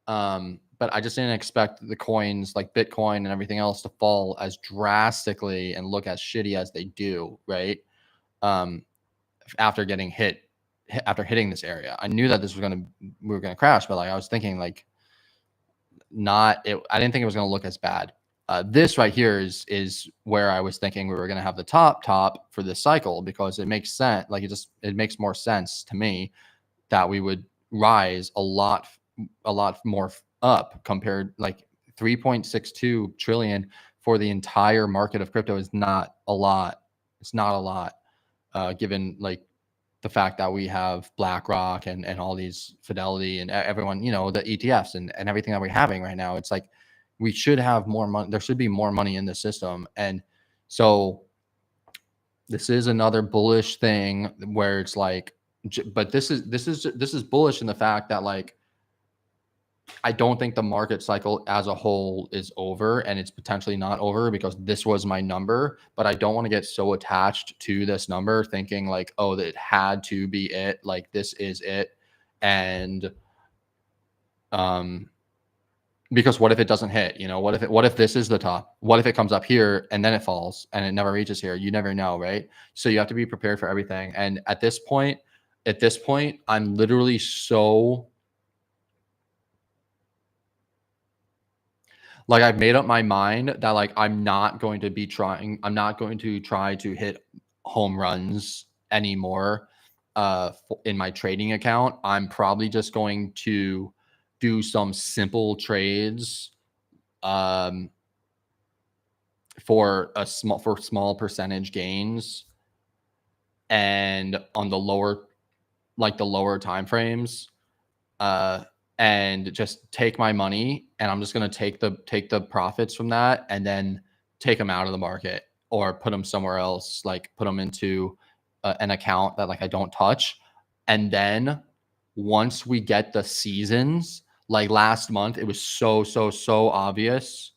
But I just didn't expect the coins like Bitcoin and everything else to fall as drastically and look as shitty as they do, right? After getting after hitting this area. I knew that we were gonna crash, but like I was thinking like I didn't think it was gonna look as bad. This right here is where I was thinking we were gonna have the top for this cycle, because it makes sense. Like it makes more sense to me that we would rise a lot more up compared, like 3.62 trillion for the entire market of crypto is not a lot. It's not a lot, given like the fact that we have BlackRock and all these Fidelity and everyone, the ETFs and everything that we're having right now. It's like we should have more money. There should be more money in the system. And so this is another bullish thing where it's like, but this is bullish in the fact that like I don't think the market cycle as a whole is over, and it's potentially not over because this was my number, but I don't want to get so attached to this number thinking like, oh, that it had to be it, like this is it. And because what if it doesn't hit? What if this is the top? What if it comes up here and then it falls and it never reaches here? You never know, right? So you have to be prepared for everything. And at this point, I'm literally so like I've made up my mind that like I'm not going to try to hit home runs anymore in my trading account. I'm probably just going to do some simple trades for small percentage gains, and on the lower time frames, and just take my money, and I'm just going to take the profits from that and then take them out of the market or put them somewhere else, like put them into an account that like I don't touch. And then once we get the seasons, like last month, it was so obvious.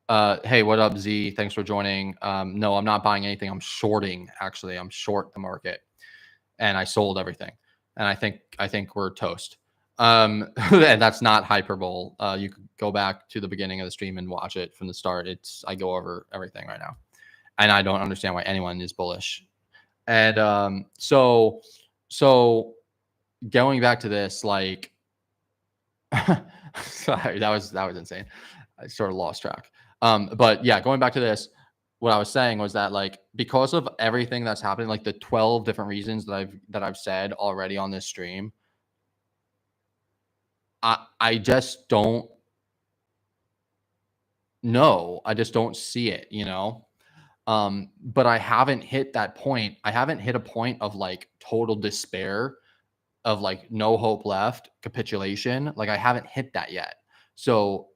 Hey, what up, Z? Thanks for joining. No, I'm not buying anything. I'm shorting, actually. I'm short the market, and I sold everything. And I think we're toast. And that's not hyperbole. You could go back to the beginning of the stream and watch it from the start. I go over everything right now, and I don't understand why anyone is bullish. And so going back to this, like, sorry, that was insane. I sort of lost track. But yeah, going back to this, what I was saying was that, like, because of everything that's happening, like the 12 different reasons that I've said already on this stream, I just don't know. I just don't see it, you know? But I haven't hit that point. I haven't hit a point of like total despair, of like no hope left, capitulation. Like I haven't hit that yet. So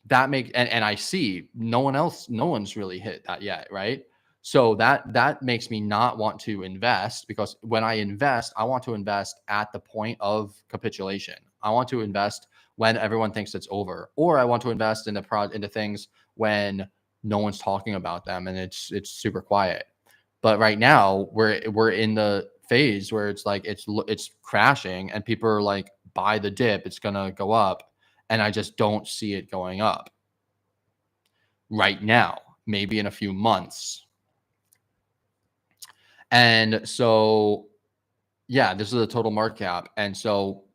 that makes, and I see no one's really hit that yet, right? So that makes me not want to invest, because when I invest, I want to invest at the point of capitulation. I want to invest when everyone thinks it's over, or I want to invest into things when no one's talking about them and it's super quiet. But right now we're in the phase where it's like it's crashing and people are like, buy the dip, it's gonna go up, and I just don't see it going up right now, maybe in a few months. And so, yeah, this is a total market cap. And so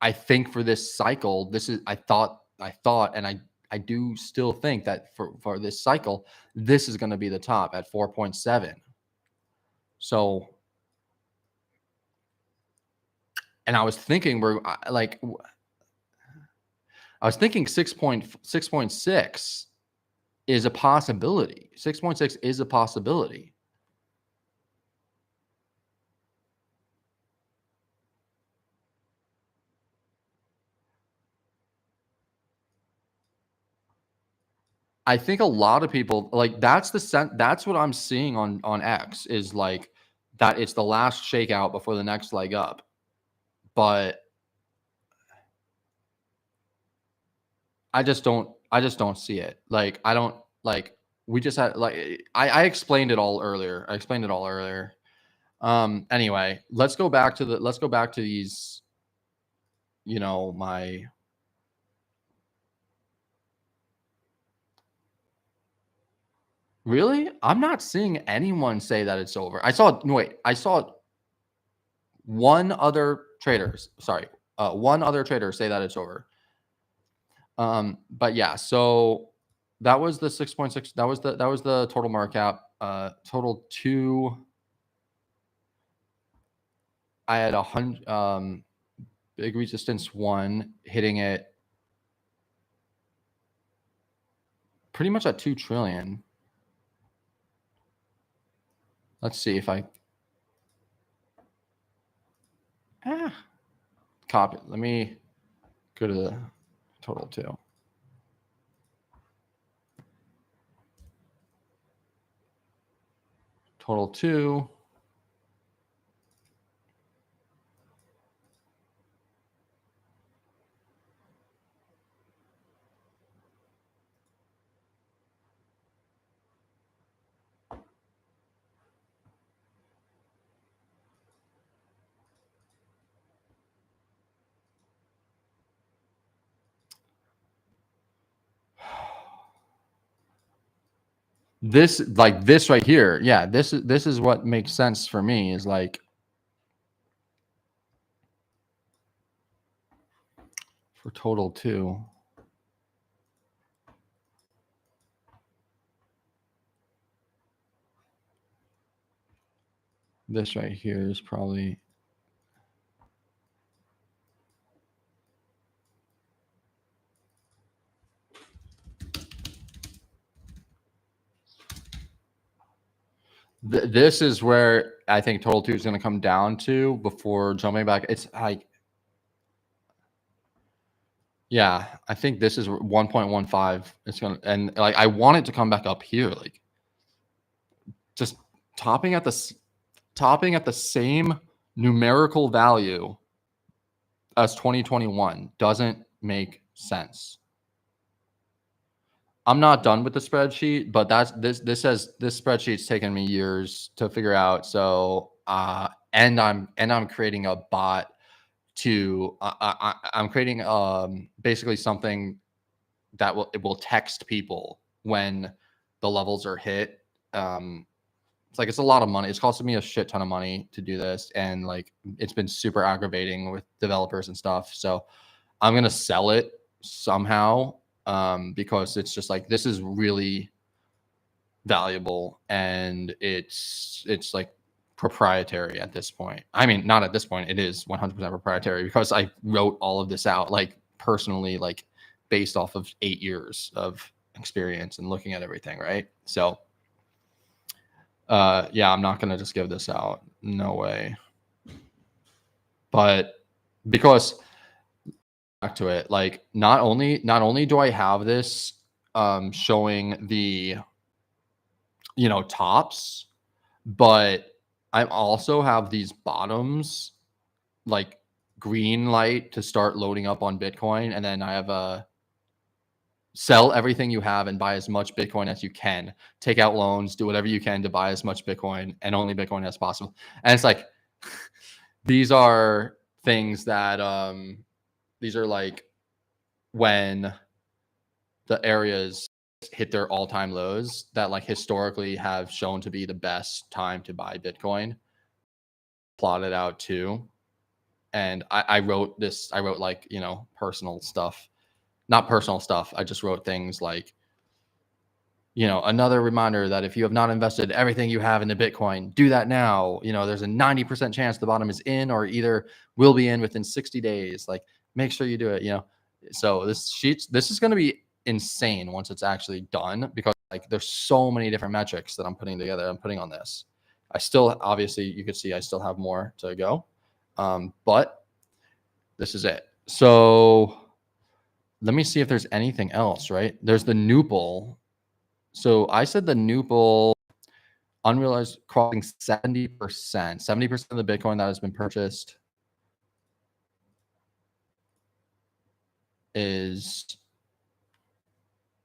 I think for this cycle, this is, I thought, and I do still think that for this cycle, this is going to be the top at 4.7. So, and I was thinking I was thinking 6.6 is a possibility. 6.6 is a possibility. I think a lot of people, like, that's what I'm seeing on X, is like that it's the last shakeout before the next leg up. But I just don't see it. Like, I don't, like, we just had, like, I explained it all earlier. Anyway, let's go back to these, you know, my, really? I'm not seeing anyone say that it's over. I saw one other trader say that it's over. But yeah, so that was the 6.6. That was the total market cap. Total 2. I had 100. Big resistance 1, hitting it pretty much at 2 trillion. Let's see if I copy. Let me go to the total 2. Total 2. This, like, this right here. Yeah, this is what makes sense for me, is like, for total 2. This right here is probably, this is where I think total 2 is going to come down to before jumping back. It's like, yeah, I think this is 1.15. It's going to, and like, I want it to come back up here, like just topping at the same numerical value as 2021 doesn't make sense. I'm not done with the spreadsheet, but this spreadsheet's taken me years to figure out. So, and I'm creating a bot to, I'm creating basically something that will text people when the levels are hit. It's like, it's a lot of money. It's costing me a shit ton of money to do this, and like, it's been super aggravating with developers and stuff. So I'm gonna sell it somehow, because it's just like, this is really, valuable, and it's like proprietary at this point. I mean, not at this point, it is 100% proprietary because I wrote all of this out like personally, like based off of 8 years of experience and looking at everything, right? So yeah, I'm not gonna just give this out, no way. But because back to it, like not only do I have this showing the, you know, tops, but I also have these bottoms like green light to start loading up on Bitcoin, and then I have a sell everything you have and buy as much Bitcoin as you can. Take out loans, do whatever you can to buy as much Bitcoin and only Bitcoin as possible. And it's like these are things that these are like when the areas hit their all-time lows that like historically have shown to be the best time to buy Bitcoin. Plotted out too. And I wrote this, I wrote like, you know, personal stuff, not personal stuff. I just wrote things like, you know, another reminder that if you have not invested everything you have into Bitcoin, do that now. You know, there's a 90% chance the bottom is in or either will be in within 60 days. Like, make sure you do it, you know. So this is going to be insane once it's actually done because like there's so many different metrics that I'm putting together. I'm putting on this. I still, obviously, you could see I still have more to go. But this is it. So let me see if there's anything else, right? There's the Nupal. So I said the Nupal unrealized crossing 70%. 70% of the Bitcoin that has been purchased is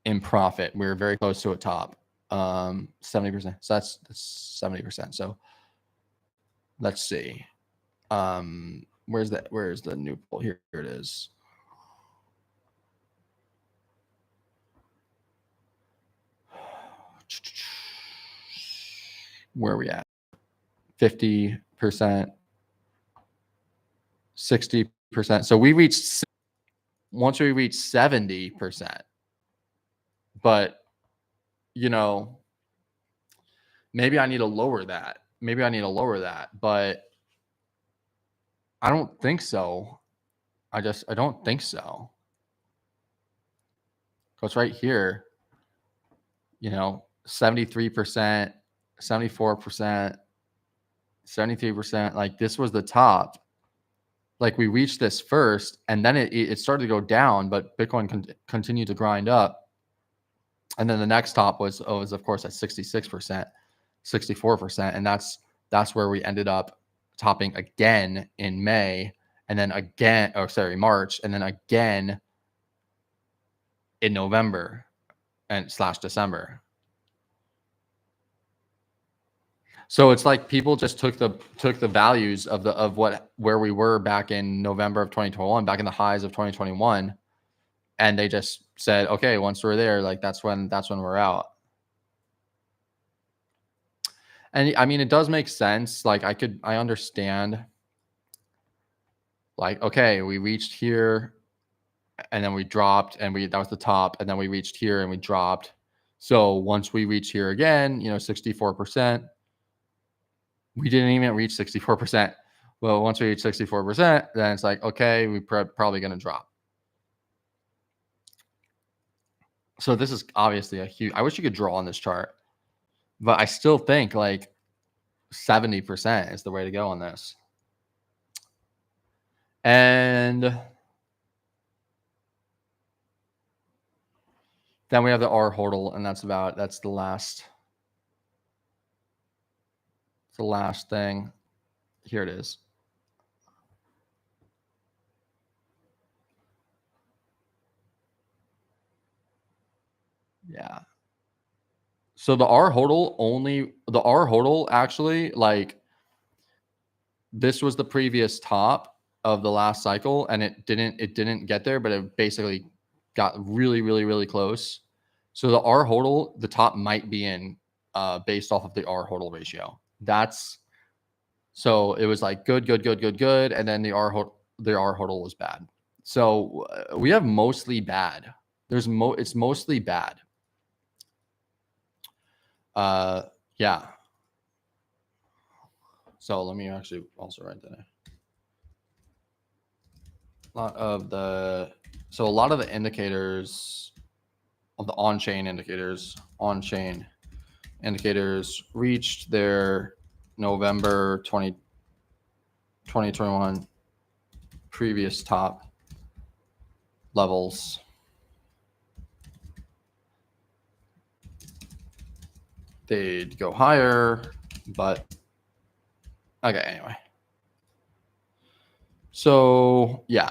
in profit. We're very close to a top. 70%. So that's 70%. So let's see. Where's the Nupal? Here it is. Where are we at? 50%, 60%. So we reached, once we reach 70%, but you know, maybe I need to lower that. But I don't think so. I don't think so. Because right here, you know, 73%, 74%, 73%, like this was the top. Like we reached this first and then it started to go down, but Bitcoin continued to grind up. And then the next top was of course at 66%, 64%. And that's where we ended up topping again in May. And then again, March, and then again in November and / December. So it's like people just took the values of where we were back in November of 2021, back in the highs of 2021, and they just said, okay, once we're there, like that's when we're out. And I mean, it does make sense. Like I understand. Like, okay, we reached here and then we dropped and that was the top, and then we reached here and we dropped. So once we reach here again, you know, 64%, we didn't even reach 64%. Well, once we reach 64%, then it's like, okay, we're probably going to drop. So this is obviously a huge, I wish you could draw on this chart, but I still think like 70% is the way to go on this. And then we have the R hodl, and that's the last thing. Here it is. Yeah. So the R hodl actually, like this was the previous top of the last cycle, and it didn't get there, but it basically got really, really, really close. So the R hodl, the top might be in based off of the R hodl ratio. So it was like good, and then the R hodl was bad. So we have mostly bad. It's mostly bad. Yeah. So let me actually also write that in. A lot of the indicators of the on-chain indicators reached their November 2021 previous top levels. They'd go higher, but okay, anyway. So yeah.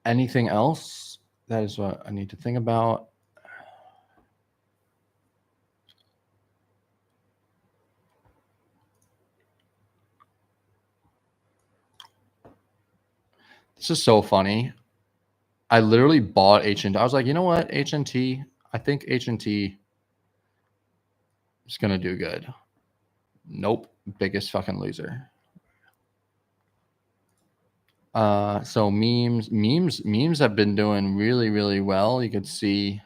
Anything else? That is what I need to think about. This is so funny. I literally bought HNT. I was like, you know what, HNT? I think HNT is gonna do good. Nope, biggest fucking loser. So memes have been doing really, really well. You could see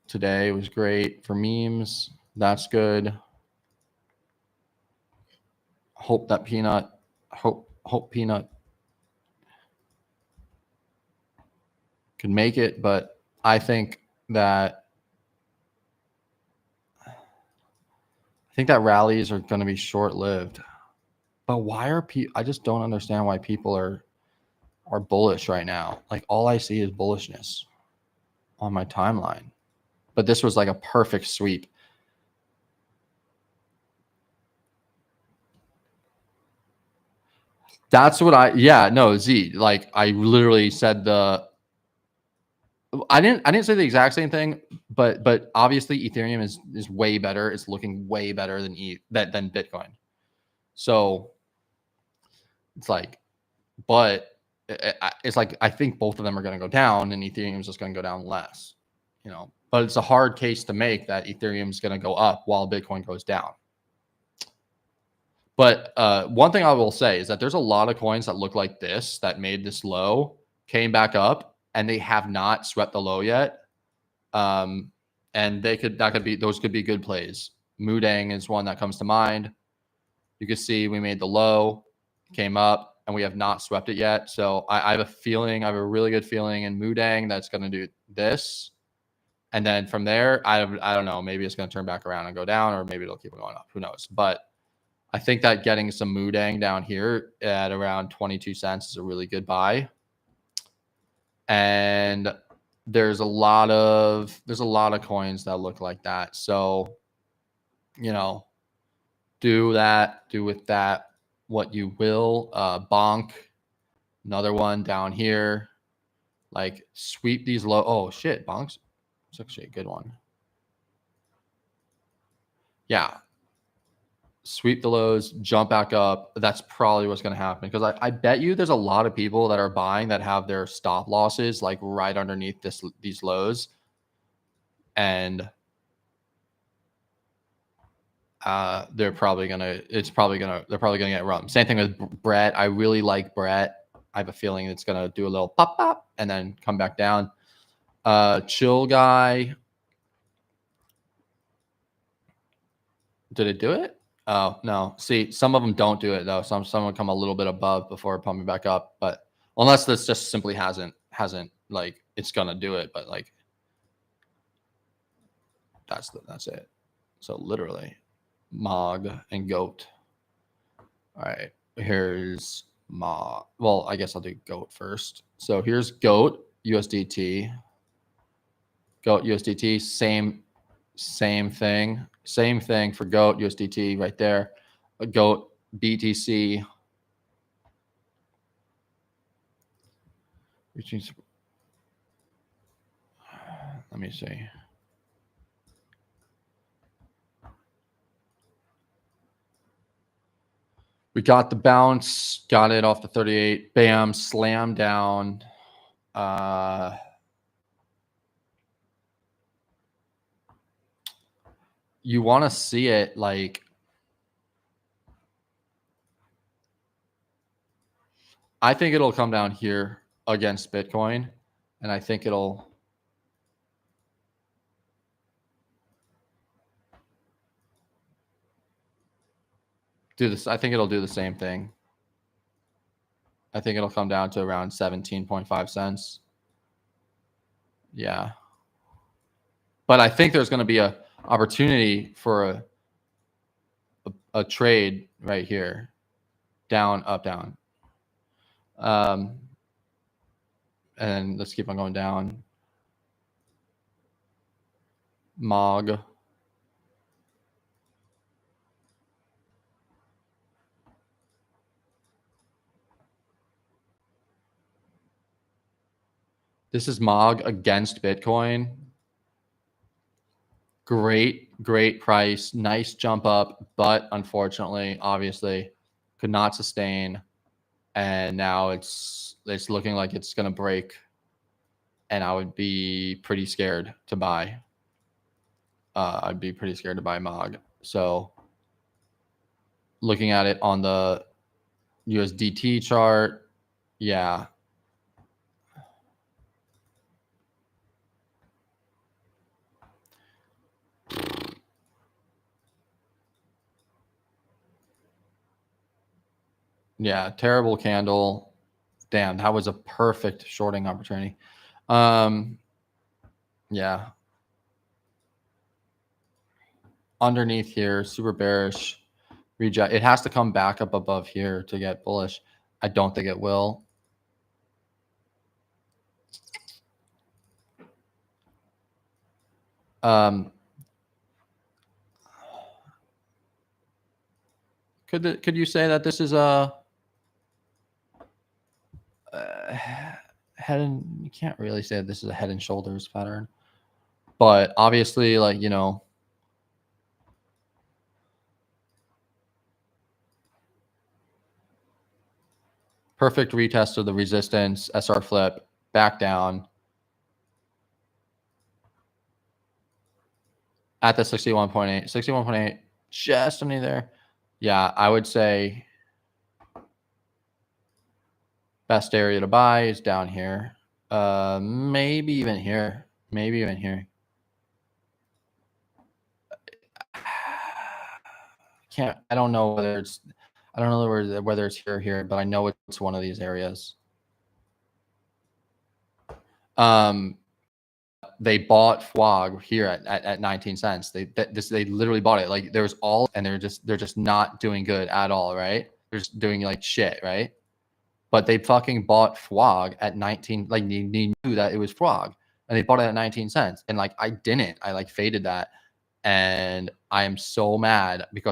today was great for memes. That's good. Hope Peanut could make it, but I think that rallies are going to be short-lived. But why are people? I just don't understand why people are bullish right now. Like all I see is bullishness on my timeline. But this was like a perfect sweep. That's what Z, like I literally said I didn't say the exact same thing, but obviously Ethereum is way better. It's looking way better than than Bitcoin. So it's like, but it's like I think both of them are going to go down, and Ethereum is just going to go down less, you know. But it's a hard case to make that Ethereum is going to go up while Bitcoin goes down. But one thing I will say is that there's a lot of coins that look like this that made this low, came back up, and they have not swept the low yet. And those could be good plays. Mudang is one that comes to mind. You can see we made the low, came up, and we have not swept it yet. So I have a really good feeling in Mudang that's going to do this. And then from there, I don't know, maybe it's going to turn back around and go down, or maybe it'll keep going up. Who knows? But I think that getting some Mudang down here at around 22 cents is a really good buy. And there's a lot of coins that look like that. So, you know, do with that what you will. Bonk, another one down here. Like sweep these low. Oh shit, Bonk's it's actually a good one. Yeah. Sweep the lows, jump back up. That's probably what's going to happen, because I bet you there's a lot of people that are buying that have their stop losses like right underneath these lows, and they're probably gonna get run. Same thing with Brett. I really like Brett. I have a feeling it's gonna do a little pop and then come back down. Chill guy. Did it do it? Oh no. See, some of them don't do it though. Some will come a little bit above before pumping back up. But unless this just simply hasn't like it's gonna do it, but like that's it. So literally, Mog and Goat. All right, here's Mog. Well, I guess I'll do Goat first. So here's Goat USDT. Goat USDT, same thing. Same thing for Goat USDT right there. A Goat BTC. Let me see. We got the bounce, got it off the 38. Bam, slam down. You want to see it like, I think it'll come down here against Bitcoin, and I think it'll do this. I think it'll do the same thing. I think it'll come down to around 17.5 cents. Yeah. But I think there's going to be a opportunity for a trade right here. Down, up, down. And let's keep on going down. MOG. This is MOG against Bitcoin. Great price. Nice jump up, but unfortunately, obviously, could not sustain. And now it's looking like it's going to break. And I would be pretty scared to buy. I'd be pretty scared to buy MOG. So looking at it on the USDT chart, yeah. Yeah, terrible candle. Damn, that was a perfect shorting opportunity. Yeah. Underneath here, super bearish. Reject. It has to come back up above here to get bullish. I don't think it will. Could you say that this is a head and you can't really say that this is a head and shoulders pattern, but obviously, like, you know, perfect retest of the resistance, SR flip, back down at the 61.8, just under there. Yeah, I would say best area to buy is down here. Maybe even here. Maybe even here. I don't know whether it's here or here, but I know it's one of these areas. They bought FWOG here at 19 cents. They literally bought it. Like, there's all, and they're just not doing good at all, right? They're just doing like shit, right? But they fucking bought FWOG at 19. Like, they knew that it was FWOG, and they bought it at 19 cents. And like, I didn't. I like faded that, and I am so mad because